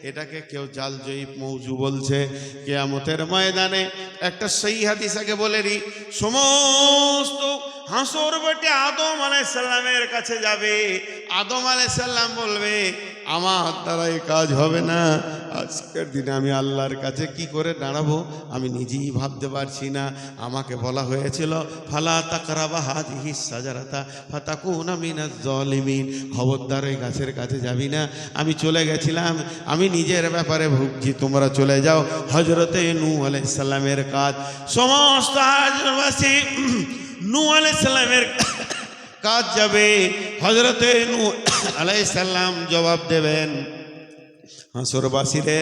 এটাকে কেউ জাল জয়ীব মৌজু বলছে। কিয়ামতের ময়দানে একটা সহি হাদিস আগে বলে নি, সমস্ত হাসর বেটে আদম আলাইহিস সালামের কাছে যাবে। আদম আলাইহিস সালাম বলবে, আমার দ্বারা এই কাজ হবে না, আজকের দিনে আমি আল্লাহর কাছে কি করে দাঁড়াবো আমি নিজেই ভাবতে পারছি না। আমাকে বলা হয়েছিল ফালা তাকরাবা হাযিহিস সাজারাতা ফাতাকুনা মিনাজ জালিমিন, খবরদার ওই গাছের কাছে যাবি না। আমি চলে গেছিলাম, আমি নিজের ব্যাপারে ভুগছি, তোমরা চলে যাও। হযরতে নূহ আলাইহিস সালামের কাজ, সমস্ত হাজরবাসী নূহ আলাইহিস সালামের কাজ যাবে। হযরতে নূহ আলাইহিস সালাম জবাব দেবেন, হাসরবাসীরে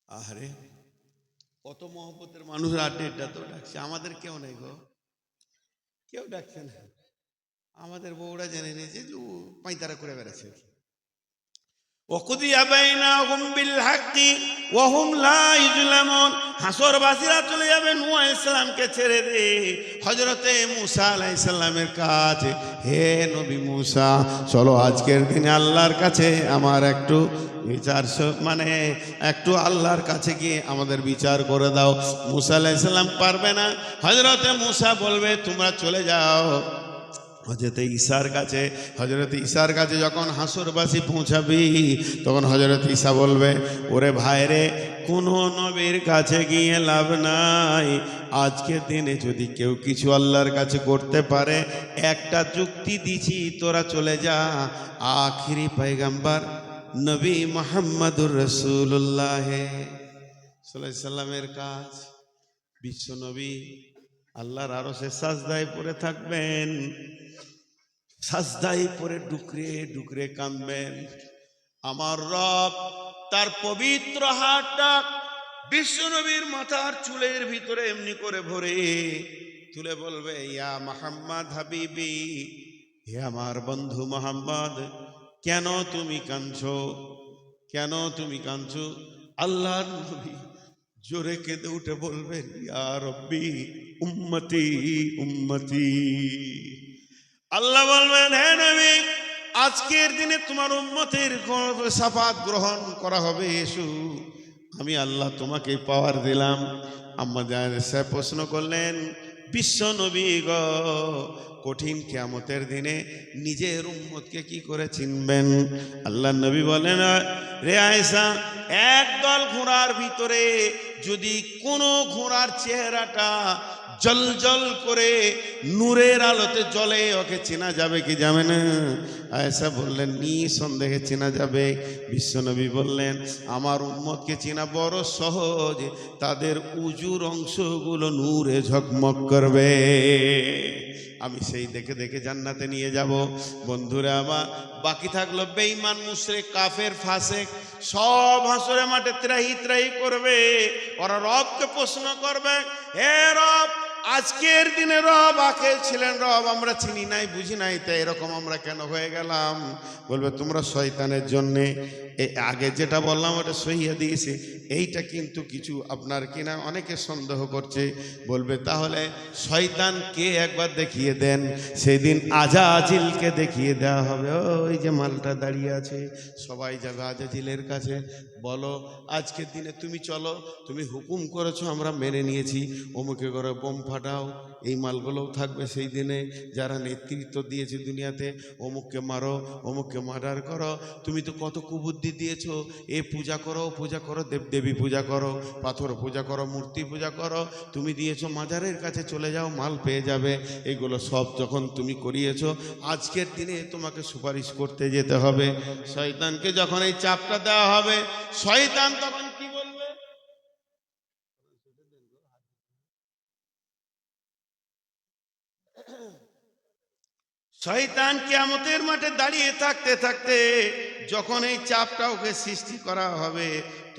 আরে কত মহব্বতের মানুষ আড্ডা তো ডাকছে, আমাদের কেউ নেই গো, কেউ ডাকছে না। আমাদের বউরা জেনে নিয়েছে যে পাঁইতারা করে বেড়াচ্ছে। ওয়াকুদিয়া বাইনাহুম বিল হাক্কি ওয়া হুম লা ইউজলামুন। হাসরবাসীরা চলে যাবে নূহ আলাইহিস সালামকে ছেড়ে দে হযরতে মূসা আলাইহিস সালামের কাছে। হে নবী মূসা, চলো আজকের দিনে আল্লাহর কাছে আমার একটু বিচার, মানে একটু আল্লাহর কাছে গিয়ে আমাদের বিচার করে দাও। মূসা আলাইহিস সালাম পারবে না। হযরতে মূসা বলবে তোমরা চলে যাও হযরত ঈসার কাছে। হযরত ঈসার কাছে যখন হাসরবাসী পৌঁছাবি, তখন হযরত ঈসা বলবে, ওরে ভাইরে, কোনো নবীর কাছে গিয়ে লাভ নাই। আজকের দিনে যদি কেউ কিছু আল্লাহর কাছে করতে পারে, একটা যুক্তি দিছি, তোরা চলে যা। আখিরি পয়গম্বর নবী মুহাম্মদুর রাসূলুল্লাহ সাল্লাল্লাহু আলাইহি সাল্লামের কাজ, বিশ্ব নবী আল্লাহর আরশে সাজদায় পড়ে থাকবেন, সাজদায় পড়ে ডুকরে ডুকরে কাঁদবেন। আমার রব তার পবিত্র হাতটা বিশ্বনবীর মাথার চুলের ভিতরে এমনি করে ভরে তুলে বলবে, ইয়া মুহাম্মদ হাবিবি, হে আমার বন্ধু মুহাম্মদ, কেন তুমি কাঁদছো, কেন তুমি কাঁদছো? আল্লাহর নবী জোরে কেঁদে উঠে বলবেন, ইয়া রব্বি উম্মতি উম্মতি। আল্লাহ বলবেন, হে নবী, আজকের দিনে তোমার উম্মতের শাফাত গ্রহণ করা হবে, এসো। আমি আল্লাহ তোমাকে পাওয়ার দিলাম। আম্মা জান সাহেব প্রশ্ন করলেন, বিশ্ব নবী গ, কঠিন কিয়ামতের দিনে নিজের উম্মতকে কি করে চিনবেন? আল্লাহ নবী বলেন, রে আয়েশা, একদল ঘোড়ার ভিতরে যদি কোনো ঘোড়ার চেহারাটা জল জল করে নূরের আলোতে জ্বলে, ওকে চেনা যাবে কি যাবে না? আয়েশা বললেন, নিঃসন্দেহে চেনা যাবে। বিশ্বনবী বললেন, আমার উম্মতকে চেনা বড় সহজ, তাদের উজুর অংশগুলো নূরে ঝকমক করবে। আমি সেই দেখে দেখে জান্নাতে নিয়ে যাব। বন্ধুরা আমার, বাকি থাকলো বেঈমান, মুশরিক, কাফের, ফাসিক, সব হাসরে মাঠে ত্রাহি ত্রাহি করবে। ওরা রবকে প্রশ্ন করবে, হে রব, আজকের দিনে রব আখের ছিলেন, রব আমরা চিনি নাই বুঝি নাই, তাই এরকম আমরা কেন হয়ে গেলাম? বলবে, তোমরা শয়তানের জন্যে। আগে যেটা বললাম ওটা সহিয়া দিয়েছে, এইটা কিন্তু কিছু আপনার কিনা অনেকে সন্দেহ করছে। বলবে, তাহলে শয়তান কে একবার দেখিয়ে দেন। সেই দিন আজাজিলকে দেখিয়ে দেওয়া হবে। ওই যে মালটা দাঁড়িয়ে আছে, সবাই যাবে আজাজিলের কাছে। বলো, আজকের দিনে তুমি চলো, তুমি হুকুম করেছো, আমরা মেনে নিয়েছি, অমুকে করে বোম ফাটাও। এই মালগুলোও থাকবে সেই দিনে, যারা নেতৃত্ব দিয়েছে দুনিয়াতে, অমুককে মারো, অমুককে মার্ডার করো। তুমি তো কত কুবুদ্ধি দিয়েছো, এ পূজা করো, পূজা করো, দেবদেবী পূজা করো, পাথর পূজা করো, মূর্তি পূজা করো। তুমি দিয়েছো মাজারের কাছে চলে যাও, মাল পেয়ে যাবে। এগুলো সব যখন তুমি করিয়েছো, আজকের দিনে তোমাকে সুপারিশ করতে যেতে হবে। শয়তানকে যখন এই চাপটা দেওয়া হবে, শয়তান তখন কি বলবে? শয়তান কিয়ামতের মাঠে দাঁড়িয়ে থাকতে থাকতে যখন এই চাপটা ওকে সৃষ্টি করা হবে,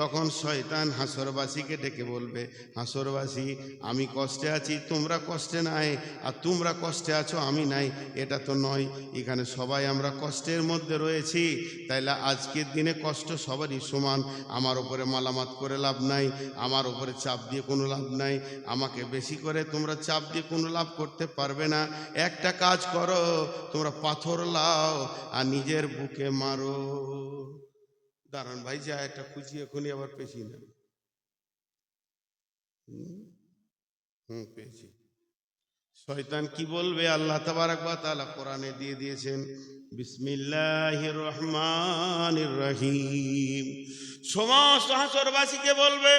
তখন শয়তান হাসরবাসীকে ডেকে বলবে, হাসরবাসী, আমি কষ্টে আছি, তোমরা কষ্টে নাই, আর তোমরা কষ্টে আছো আমি নাই, এটা তো নয়। এখানে সবাই আমরা কষ্টের মধ্যে রয়েছি, তাইলে আজকের দিনে কষ্ট সবারই সমান। আমার উপরে মালামাত করে লাভ নাই, আমার উপরে চাপ দিয়ে কোনো লাভ নাই, আমাকে বেশি করে তোমরা চাপ দিয়ে কোনো লাভ করতে পারবে না। একটা কাজ করো, তোমরা পাথর লাও আর নিজের বুকে মারো। দাঁড়ান ভাই, যা একটা খুশি এখনই আবার পেছি না। পেয়েছি। শয়তান কি বলবে? আল্লাহ তাবারক ওয়া তাআলা কোরআনে দিয়ে দিয়েছেন, বিসমিল্লাহির রহমানির রহিম। সমস্ত হাসরবাসীকে বলবে,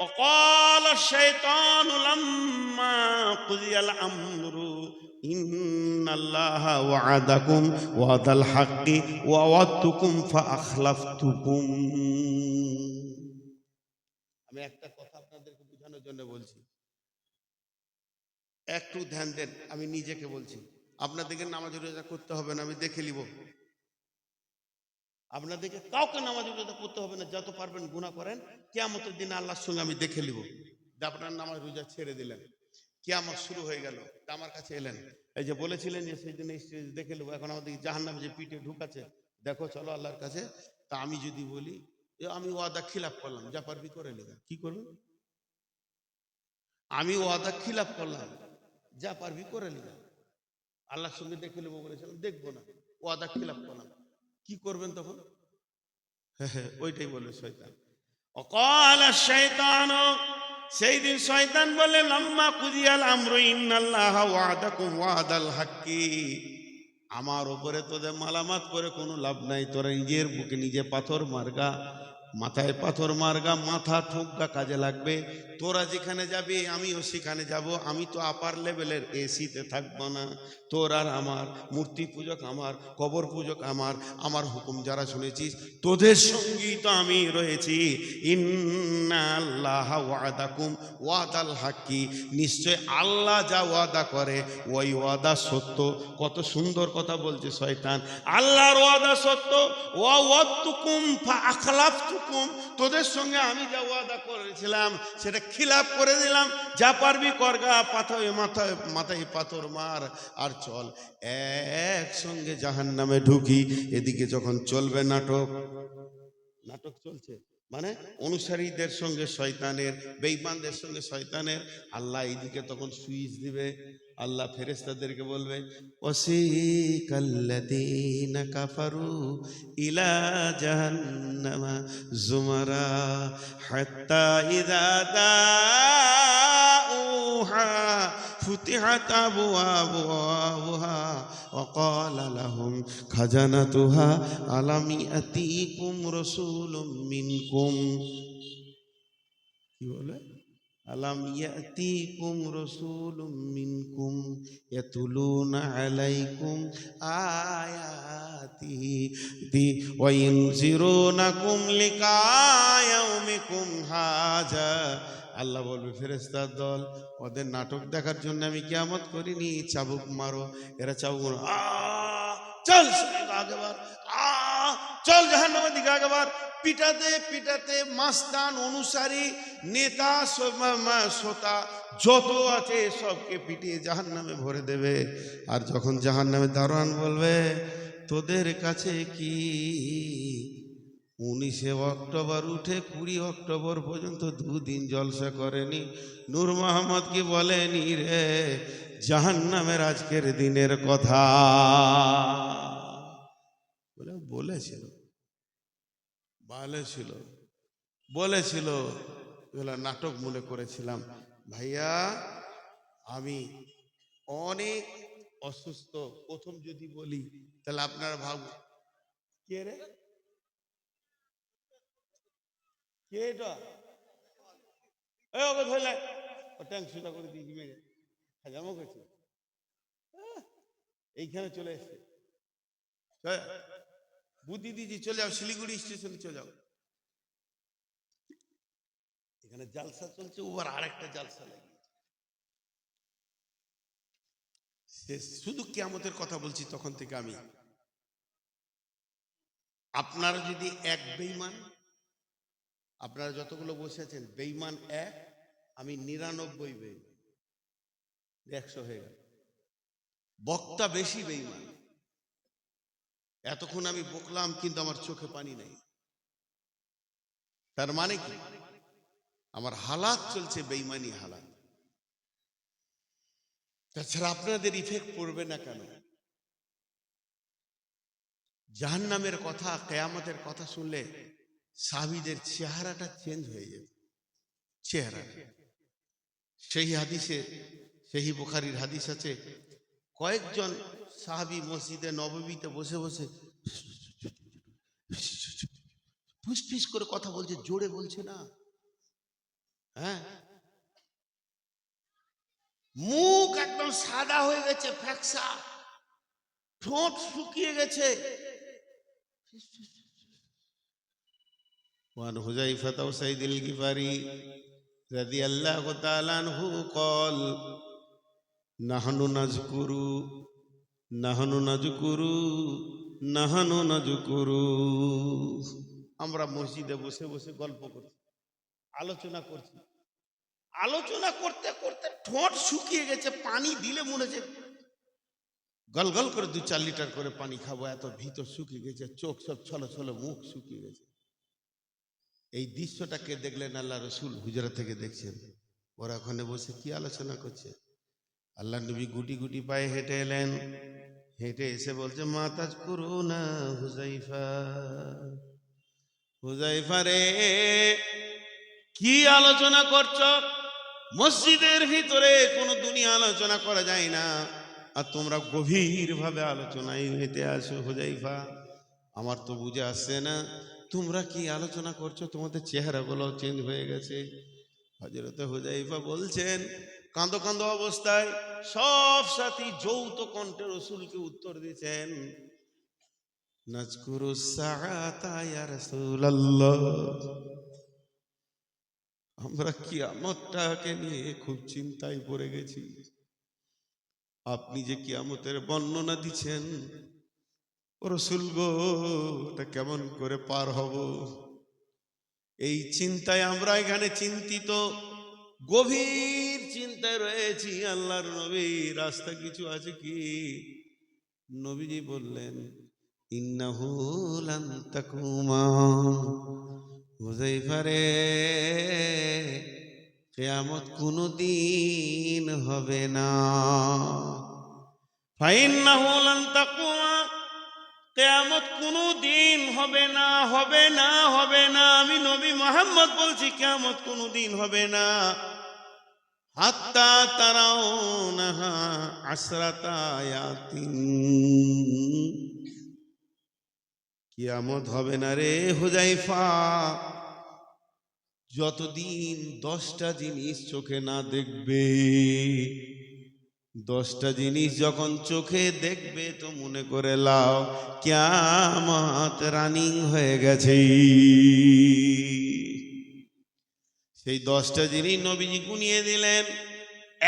অকাল শাইতানু লাম্মা কুযিয়াল আমরু ইন্নাল্লাহা ওয়া'আদাকুম ওয়া'দাল হাক্কি ওয়া ওয়া'আদতুকুম ফাআখলাফতুকুম। আমি একটা কথা আপনাদেরকে বোঝানোর জন্য বলছি, একটু ধ্যান দেন। আমি নিজেকে বলছি, আপনাদেরকে নামাজ রোজা করতে হবে না, আমি দেখে নিব। আপনাদেরকে কাউকে নামাজ রোজা করতে হবে না, যত পারবেন গুনাহ করেন, কিয়ামতের দিনে আল্লাহর সঙ্গে আমি দেখে নিব। আপনার নামাজ রোজা ছেড়ে দিলেন, কিয়ামত শুরু হয়ে গেল, আমার কাছে এলেন, এই যে বলেছিলেন যে সেই দিনে দেখে নেবো, এখন আমাদের জাহান্নামে যে পিঠে ঢুকাচ্ছে, দেখো চলো আল্লাহর কাছে। তা আমি যদি বলি আমি ওয়াদা খিলাফ করলাম, যা পারবি করে নেবেন, কি করবেন? আমি ওয়াদা খিলাফ করলাম, যা পারবি করে নেবেন, আল্লাহর সঙ্গে দেখে নেবো বলেছিলাম, দেখবো না, ওয়াদা খিলাফ করলাম, কি করবেন তখন? ওইটাই বলে শয়তান। অকাল শাইতান, সেই দিন শয়তান বলে, লাম্মা কুদিয়াল আমরু ইন্নাল্লাহা ওয়া'আদাকুম ওয়া'দাল হাক্কি, আমার উপরে তোদের মালামাত করে কোনো লাভ নাই, তোরা নিজের বুকে নিজে পাথর মারগা, মাথায় পাথর মারগা, মাথা ঠুকগা, কাজে লাগবে। তোরা যেখানে যাবি আমিও সেখানে যাব, আমি তো আপার লেভেলের এসিতে থাকবো না। তোর আর আমার, মূর্তি পূজক আমার, কবর পূজক আমার, আমার হুকুম যারা শুনেছিস তোদের সঙ্গেই তো আমি রয়েছি। ইন্নাল্লাহা ওয়া'আদাকুম ওয়া'দাল হাক্কি, নিশ্চয় আল্লাহ যা ওয়াদা করে ওই ওয়াদা সত্য। কত সুন্দর কথা বলছে শয়তান, আল্লাহর ওয়াদা সত্য। ওয়া ওয়া'আদতুকুম ফাআখলাফতুকুম, তোদের সঙ্গে আমি যা ওয়াদা করেছিলাম সেটা খিলাফ করে দিলাম, যা পারবি করগা, পাথরে মাথায় মাথায় পাথর মার আর চল একসঙ্গে জাহান্নামে ঢুকি। এদিকে যখন চলবে নাটক, নাটক চলছে মানে অনুসারীদের সঙ্গে শয়তানের, বেঈমানদের সঙ্গে শয়তানের, আল্লাহ এইদিকে তখন সুইচ দিবে। আল্লাহ ফেরেশতাদেরকে বলবে, ওয়াসিকাল্লাযীনা কাফারু ইলা জাহান্নামা যুমারা হাত্তা ইযা দাউহা ফুতিহাত আবওয়াবুহা ওয়া ক্বালা লাহুম খাজানাতুহা আলাম ইয়াতিকুম রাসূলুম মিনকুম। কি বলে? আলাম ইয়াতিকুম রাসূলুম মিনকুম ইয়াতুলুনা আলাইকুম আয়াতিহি ওয়া ইনজিরুনাকুম লিকা ইয়াউমিকুম হাযা। আল্লাহ বলবে, ফেরেশতার দল, ওদের নাটক দেখার জন্য আমি কিয়ামত করিনি, চাবুক মারো। এরা চাবুক মারো, চল আগেবার, চল জাহান্নামের দিকে আগেবার। পিটাতে পিটাতে মাস্তান, অনুসারী, নেতা, শ্রোতা যত আছে সবকে পিটিয়ে জাহান্নামে ভরে দেবে। আর যখন জাহান্নামে দারোয়ান বলবে, তোদের কাছে কি 19শে অক্টোবর উঠে 20 অক্টোবর পর্যন্ত দুদিন জলসা করেনি? নূর মোহাম্মদ কি বলেনি রে জাহান্নামের আজকের দিনের কথা? বলেছিল, বলেছিল, বলেছিল, এগুলো নাটক মনে করেছিলাম। ভাইয়া আমি অনেক অসুস্থ, প্রথম যদি বলি তাহলে আপনারা ভাবুন, কে রে, কে এটা? ওকে ধরলে ও ট্যাঙ্ক সোজা করে দিয়ে মেরে হাজামো করছে, এইখানে চলে এসছে। বুদ্ধি দিয়েছি, চলে যাও শিলিগুড়ি স্টেশনে চলে যাও, এখানে জালসা চলছে, ওবার আরেকটা জালসা লাগিয়েছে। শেষ। শুধু কিয়ামতের কথা বলছি তখন থেকে আমি। আপনারা যদি এক বেঈমান, আপনারা যতগুলো বসে আছেন বেঈমান এক, আমি 99 বেঈমান, 100 হয়ে গেল। বক্তা বেশি বেঈমান। এতক্ষণ আমি বকলাম কিন্তু আমার চোখে পানি নেই। তার মানে কি? আমার হালাত চলছে বেঈমানি হালাত। তাছাড়া আপনাদের ইফেক্ট পড়বে না কেন? জাহান্নামের কথা, কিয়ামতের কথা শুনলে সাহাবীদের চেহারাটা চেঞ্জ হয়ে যাবে। চেহারা সেই হাদিসে, সেই বুখারীর হাদিস আছে, কয়েকজন সাহাবী মসজিদে নববীতে বসে বসে ফুসফিস করে কথা বলছে, জোরে বলছে না। হ্যাঁ, মুখ একদম সাদা হয়ে গেছে, ফ্যাকসা, ঠোঁট শুকিয়ে গেছে। وعن حذيفة وسيد الغفاري رضي الله تعالى عنه قال نحن نذكر আমরা মসজিদে বসে বসে গল্প করছি, আলোচনা করছি। আলোচনা করতে করতে ঠোঁট শুকিয়ে গেছে, পানি দিলে মনে হচ্ছে গল গল করে 2-4 লিটার করে পানি খাবো, এত ভিতর শুকিয়ে গেছে, চোখ সব ছলো ছলো, মুখ শুকিয়ে গেছে। এই দৃশ্যটাকে দেখলেন আল্লাহ রসুল, হুজরা থেকে দেখছেন। ওরা ওখানে বসে কি আলোচনা করছে। আল্লাহ নবী গুটি গুটি পায়ে হেঁটে এলেন। হেঁটে এসে বলছে, মা তাজকুরুনা হুযায়ফা, হুযায়ফা রে, কি আলোচনা করছো? মসজিদের ভিতরে কোনো দুনিয়া আলোচনা করা যায় না, আর তোমরা গভীর ভাবে আলোচনায় হেঁটে আসো। হুযায়ফা, আমার তো বুঝে আসছে না তোমরা কি আলোচনা করছো, তোমাদের চেহারাগুলো চেঞ্জ হয়ে গেছে। হযরত হুযায়ফা বলছেন, কাঁদো কাঁদো অবস্থায় সব সাথী যৌথ কণ্ঠে রাসূলকে উত্তর দিয়েছেন, নাজকুরুস সাআতা ইয়া রাসূলুল্লাহ, আমরা কিয়ামতটাকে নিয়ে খুব চিন্তায় পড়ে গেছি। আপনি যে কিয়ামতের বর্ণনা দিচ্ছেন, ও রাসূল গো, এটা কেমন করে পার হব, এই চিন্তায় আমরা এখানে চিন্তিত, গভীর চিন্তায় রয়েছি। আল্লাহর নবী, রাস্তা কিছু আছে কি? নবীজি বললেন, ইন্নাহু লান তাকুমা, হুযায়ফা রে, কিয়ামত কোনদিন হবে না। ফাইন্নাহু লান তাকুমা, কিয়ামত কোনদিন হবে না, হবে না, হবে না। আমি নবী মুহাম্মদ বলছি, কিয়ামত কোনদিন হবে না। হাত্তা তারাউনাহা আসরাতা আয়াতিন, কিয়ামত হবে না রে হুযায়ফা যতদিন 10টা জিনিস চোখে না দেখবে। 10টা জিনিস যখন চোখে দেখবে তো মনে করে লাও কিয়ামত রানিং হয়ে গেছে। সেই 10টা জিনিস নবীজি গুনিয়ে দিলেন।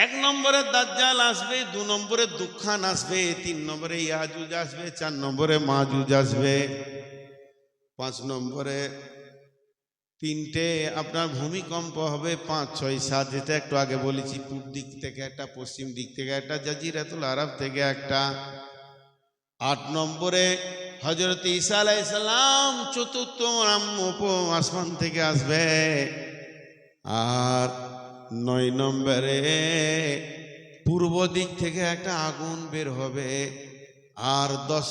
1 নম্বরে দাজ্জাল আসবে, 2 নম্বরে দুঃখান আসবে, 3 নম্বরে ইয়াজুজ আসবে, 4 নম্বরে মাজুজ আসবে, 5 নম্বরে 3টে আপনার ভূমিকম্প হবে, 5, 6, 7, যেটা একটু আগে বলেছি, পূর্ব দিক থেকে একটা, পশ্চিম দিক থেকে একটা, জাজিরাতুল আরব থেকে একটা। 8 নম্বরে হযরত ঈসা আলাইহিস সালাম 4র্থ আসমান থেকে আসবে। আর 9 নম্বরে পূর্ব দিক থেকে একটা আগুন বের হবে। আর 10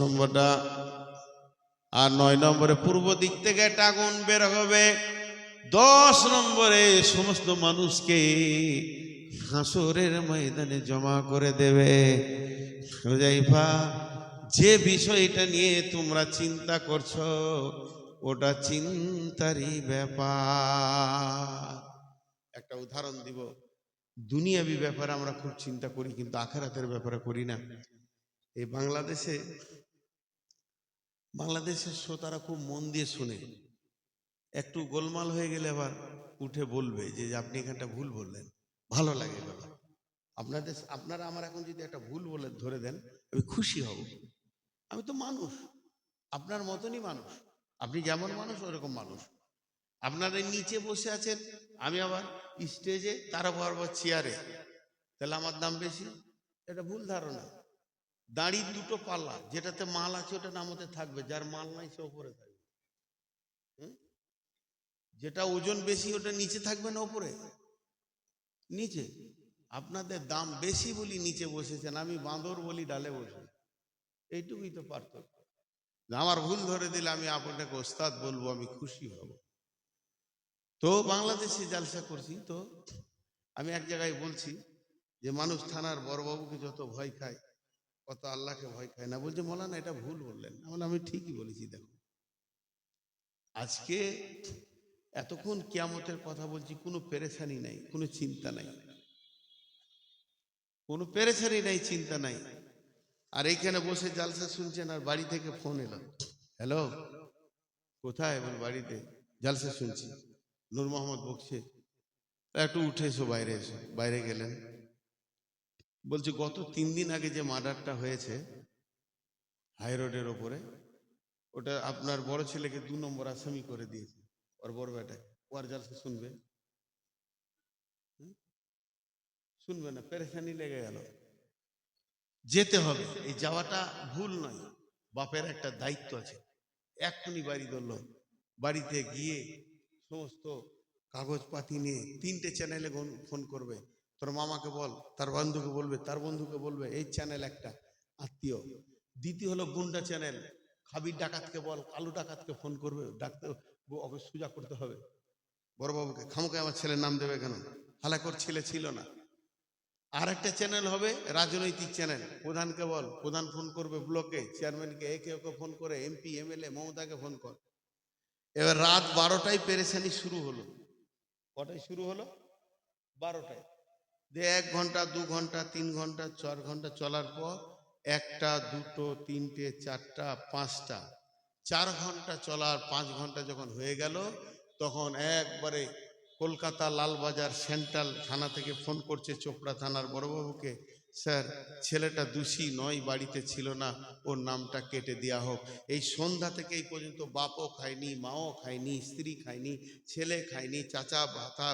নম্বরটা, আর 9 নম্বরে পূর্ব দিক থেকে একটা আগুন বের হবে। 10 নম্বরে সমস্ত মানুষকে হাসরের ময়দানে জমা করে দেবে। হুযায়ফা, যে বিষয়টা নিয়ে তোমরা চিন্তা করছো ওটা চিন্তারই ব্যাপার। একটা উদাহরণ দিব, দুনিয়াবি ব্যাপারে আমরা খুব চিন্তা করি কিন্তু আখিরাতের ব্যাপারে করি না। এই বাংলাদেশের শ্রোতারা খুব মন দিয়ে শুনে, একটু গোলমাল হয়ে গেলে আবার উঠে বলবে যে আপনি এখানটা ভুল বললেন, ভালো লাগে কথা। আপনারা আমার এখন যদি একটা ভুল বলে ধরে দেন, আমি খুশি হব। আমি তো মানুষ, আপনার মতনই মানুষ। আপনি যেমন মানুষ ওরকম মানুষ। আপনারা নিচে বসে আছেন, আমি আবার স্টেজে, তারা বরাবর চেয়ারে, তাহলে আমার দাম বেশি? এটা ভুল ধারণা। দাঁড়ির দুটো পাল্লা, যেটাতে মাল আছে ওটা নামতে থাকবে, যার মাল নাই সে ওপরে থাকবে। যেটা ওজন বেশি ওটা নিচে থাকবে না ওপরে? নিচে। আপনাদের দাম বেশি বলি নিচে বসেছেন, আমি বাঁদর বলি ডালে বসে। এইটুকুই তো পার্থক্য। আমার ভুল ধরে দিলে আমি আপনাকে ওস্তাদ বলবো, আমি খুশি হব। তো বাংলাদেশে জালসা করছি, তো আমি এক জায়গায় বলছি যে মানুষ থানার বড়বাবুকে যত ভয় খায় কত আল্লাহকে ভয় খায় না। বলছে মৌলানা এটা ভুল বললেন। আমি ঠিকই বলেছি। দেখো, আজকে এতক্ষণ কিয়ামতের কথা বলছি, কোনো পেরেশানি নাই, কোনো চিন্তা নাই, কোনো পেরেশানি নাই, চিন্তা নাই। আর এইখানে বসে জালসা শুনছেন, আর বাড়ি থেকে ফোন এলো, হ্যালো কোথায়? বল বাড়িতে, জালসা শুনছি, নূর মোহাম্মদ বকছে, একটু উঠে এসো, বাইরে এসো। বাইরে গেলেন, বলছি গত 3 দিন আগে যে মার্ডারটা হয়েছে হাই রোডের ওপরে, ওটা আপনার বড় ছেলেকে 2 নম্বর আসামি করে দিয়েছে, ওর বড় বেটায়। ও আর জালসা শুনবে? শুনবে না, পেরেশানি লেগে গেল। যেতে হবে, এই যাওয়াটা ভুল নয়, বাপের একটা দায়িত্ব আছে। এক্ষুনি বাড়ি ধরলো, বাড়িতে গিয়ে সমস্ত কাগজপাতি নিয়ে 3টে চ্যানেলে ফোন করবে। তোর মামাকে বল, তার বন্ধুকে বলবে, তার বন্ধুকে বলবে, এই চ্যানেল একটা আত্মীয়। দ্বিতীয় হলো গুন্ডা চ্যানেল, খাবির ডাকাতকে বল, কালু ডাকাতকে ফোন করবে, ডাকতে ওকে সোজা করতে হবে বড়বাবুকে। খামুকে আমার ছেলের নাম দেবে কেন? হালাকোর ছেলে ছিল না। আর একটা চ্যানেল হবে রাজনৈতিক চ্যানেল, প্রধানকে বল, প্রধান ফোন করবে ব্লকে, চেয়ারম্যানকে, একে ওকে ফোন করে, এমপি এমএলএ মমতাকে ফোন কর। এবার রাত 12টায় পেরেশানি শুরু হলো। কটায় শুরু হলো? 12টায়। যে 1 ঘন্টা 2 ঘন্টা 3 ঘন্টা 4 ঘন্টা চলার পর 1টা 2টো 3টে 4টা 5টা 4 ঘন্টা চলার 5 ঘন্টা যখন হয়ে গেল, তখন একবারে কলকাতা লালবাজার সেন্ট্রাল থানা থেকে ফোন করছে চোপড়া থানার বড়বাবুকে, স্যার ছেলেটা দোষী নয়, বাড়িতে ছিল না, ওর নামটা কেটে দেওয়া হোক। এই সন্ধ্যা থেকে এই পর্যন্ত বাপও খায়নি, মাও খায়নি, স্ত্রী খায়নি, ছেলে খায়নি, চাচা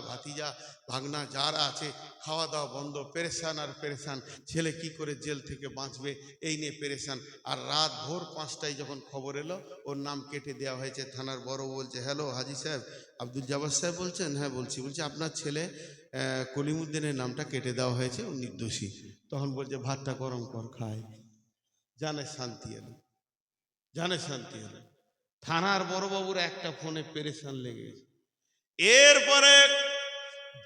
ভাতিজা ভাগনা যারা আছে, খাওয়া দাওয়া বন্ধ, পেরেশান আর পেরেশান। ছেলে কি করে জেল থেকে বাঁচবে এই নিয়ে পেরেশান। আর রাত ভোর 5টায় যখন খবর এলো ওর নাম কেটে দেওয়া হয়েছে, থানার বড় বলছে, হ্যালো হাজি সাহেব, আব্দুল জব্বার সাহেব বলছেন? হ্যাঁ বলছি। বলছে আপনার ছেলে কলিমুদ্দিনের নামটা কেটে দেওয়া হয়েছে, ও নির্দোষী। তখন বলছে ভাতটা গরম কর খায়, জানে শান্তি এলো, জানে শান্তি এলো। থানার বড়বাবুর একটা ফোনে পেরেশান লেগে গেছে। এরপরে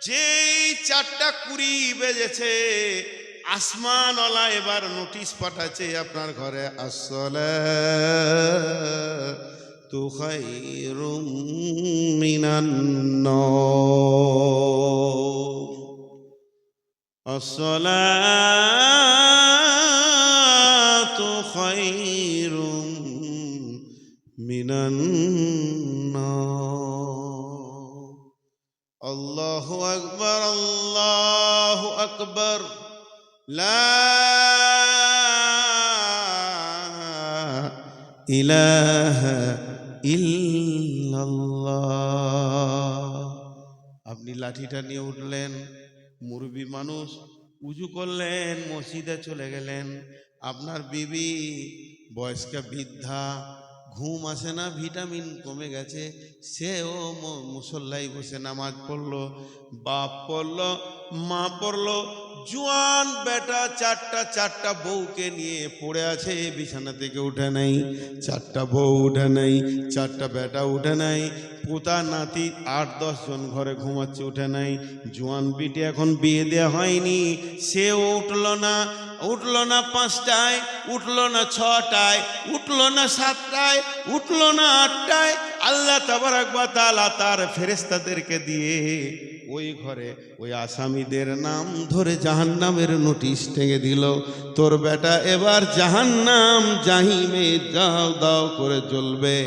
যেই 4:20 বেজেছে, আসমানওয়ালা এবার নোটিশ পাঠাচ্ছে, আপনার ঘরে আসসালাতু খায়রুম মিনান নাওম, আসসালাতু খায়রুম মিনান নাওম। আল্লাহু আকবার, আল্লাহু আকবার, লা ইলাহা ইল্লাল্লাহ। আপনি লাঠিটা নিয়ে উঠলেন, মুরব্বী মানুষ, উজু করলেন, মসজিদে চলে গেলেন। আপনার বিবি বয়স্কা বৃদ্ধা, ঘুম আসে না, ভিটামিন কমে গেছে, সেও মুসল্লাই বসে নামাজ পড়লো, বাপ পড়লো, মা পড়লো, জোয়ান বেটা 4টা বউকে নিয়ে পড়ে আছে, বিছানা থেকে উঠে নাই। 4টা বউ উঠে নাই, 4টা বেটা উঠে নাই, পোতা নাতি 8-10 জন ঘরে ঘুমাচ্ছে, উঠে নাই। জোয়ান বিটি এখন বিয়ে দেওয়া হয়নি, সেও উঠলো না। উঠলো না 5টায়, উঠলো না 6টায়, উঠলো না 7টায়, উঠলো না 8টায়। আল্লাহ তাবারক ওয়া তাআলা তার ফেরেশতাদেরকে দিয়ে ওই ঘরে ওই আসামিদের নাম ধরে জাহান্নামের নোটিশ টেঙে দিল, তোর বেটা এবার জাহান্নাম জাহিমে দাও দাও করে জ্বলবে।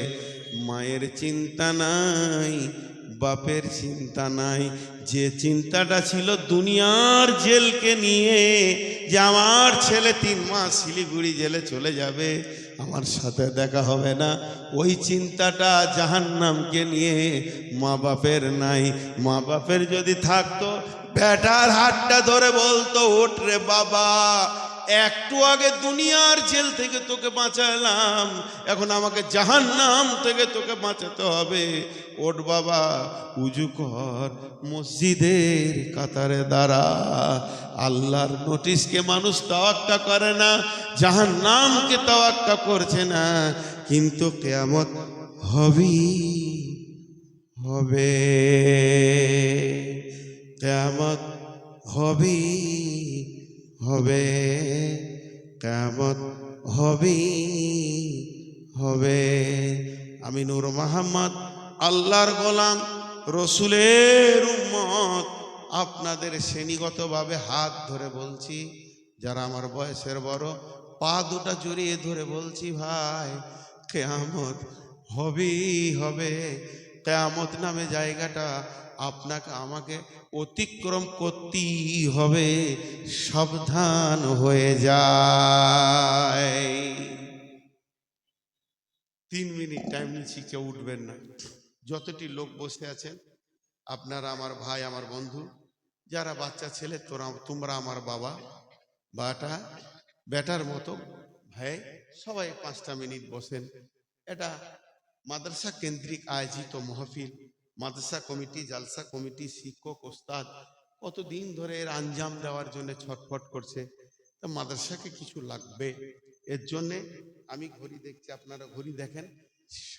মায়ের চিন্তা নাই, বাপের চিন্তা নাই। যে চিন্তাটা ছিল দুনিয়ার জেলকে নিয়ে, যে আমার ছেলে 3 মাস শিলিগুড়ি জেলে চলে যাবে, আমার সাথে দেখা হবে না, ওই চিন্তাটা জাহান্নামকে নিয়ে মা বাপের নাই। মা বাপের যদি থাকতো, বেটার হাতটা ধরে বলতো, ওঠ রে বাবা, একটু আগে দুনিয়ার জেল থেকে তোকে বাঁচালাম, এখন আমাকে জাহান্নাম থেকে তোকে বাঁচাতে হবে। ওঠ বাবা, উজু কর, মসজিদের কাতারে দাঁড়া। আল্লাহর নোটিশকে মানুষ তাওয়াক্কা করে না, জাহান্নামকে তাওয়াক্কা করছে না, কিন্তু কিয়ামত হবে, কিয়ামত হবে, কিয়ামত হবে। আমি নূর মোহাম্মদ, আল্লাহর গোলাম, রসুলের উম্মত, আপনাদের শ্রেণীগতভাবে হাত ধরে বলছি, যারা আমার বয়সের বড়, পা দুটা জড়িয়ে ধরে বলছি, ভাই কিয়ামত হবে। কিয়ামত নামে জায়গাটা আপনাকে আমাকে অতিক্রম করতেই হবে, সাবধান হয়ে যায়। 3 মিনিট টাইম নিচ্ছি, কেউ উঠবেন না। যতটি লোক বসে আছেন আপনারা আমার ভাই, আমার বন্ধু, যারা বাচ্চা ছেলে, তোমরা আমার বাবা বেটার মতো ভাই, সবাই 5টা মিনিট বসেন। এটা মাদ্রাসা কেন্দ্রিক আয়োজিত মাহফিল। মাদ্রাসা কমিটি, জালসা কমিটি, শিক্ষক, ওস্তাদ কতদিন ধরে এর আঞ্জাম দেওয়ার জন্য ছটফট করছে। তো মাদ্রাসাকে কিছু লাগবে, এর জন্যে আমি ঘড়ি দেখছি, আপনারা ঘড়ি দেখেন।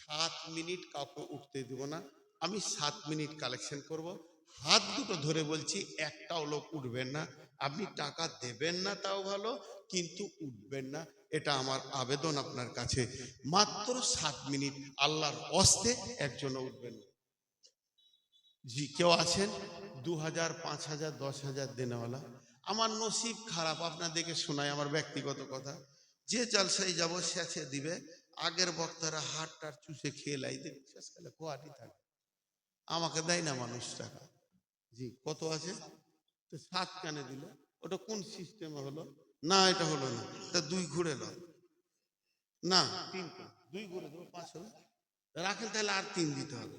7 মিনিট কাউকে উঠতে দেব না, আমি 7 মিনিট কালেকশন করব। হাত দুটো ধরে বলছি, একটাও লোক উঠবেন না। আপনি টাকা দেবেন না তাও ভালো, কিন্তু উঠবেন না, এটা আমার আবেদন আপনার কাছে। মাত্র 7 মিনিট, আল্লাহর ওয়াস্তে একজনও উঠবেন না। জি, কেউ আছেন 2000, 5000, 10,000 দেনেওয়ালা? আমার নসিব খারাপ, আপনাদেরকে শোনাই আমার ব্যক্তিগত কথা। যে জলসায় যাব শেষে দিবে, আগের বক্তারা হাটটার চুষে খেয়ে লাই দেবে, শেষকালে কোয়াটি থাকে, আমাকে দেয় না মানুষ টাকা। জি, কত আছে? তো 7 কানে দিল, ওটা কোন সিস্টেমে হলো? না, এটা হলো না, তা 2 ঘুরে লো না, 3 2 ঘুরে দেবো, 5 হলো, রাখেন, তাহলে আর 3 দিতে হবে।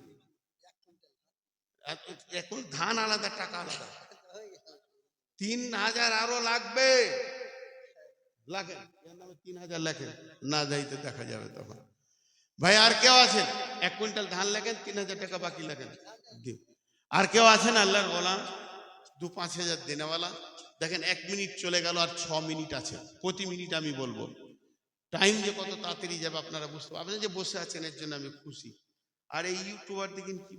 এখন ধান আলাদা, টাকা আলাদা, 3000 আরো লাগবে। লাগেন, এর নামে 3000 লেখেন, না যাইতে দেখা যাবে তখন। ভাই আর কেউ আছেন? 1 কুইন্টাল ধান লেখেন, 3000 টাকা বাকি লেখেন। আর কেউ আছেন আল্লাহর গোলাম 2-5,000 দেনেওয়ালা? দেখেন 1 মিনিট চলে গেল, আর 6 মিনিট আছে। প্রতি মিনিট আমি বলবো, টাইম যে কত তাড়াতাড়ি যাবে আপনারা বুঝতে পারবেন। আপনি যে বসে আছেন এর জন্য আমি খুশি। আর এই ইউটিউবার দেখেন কি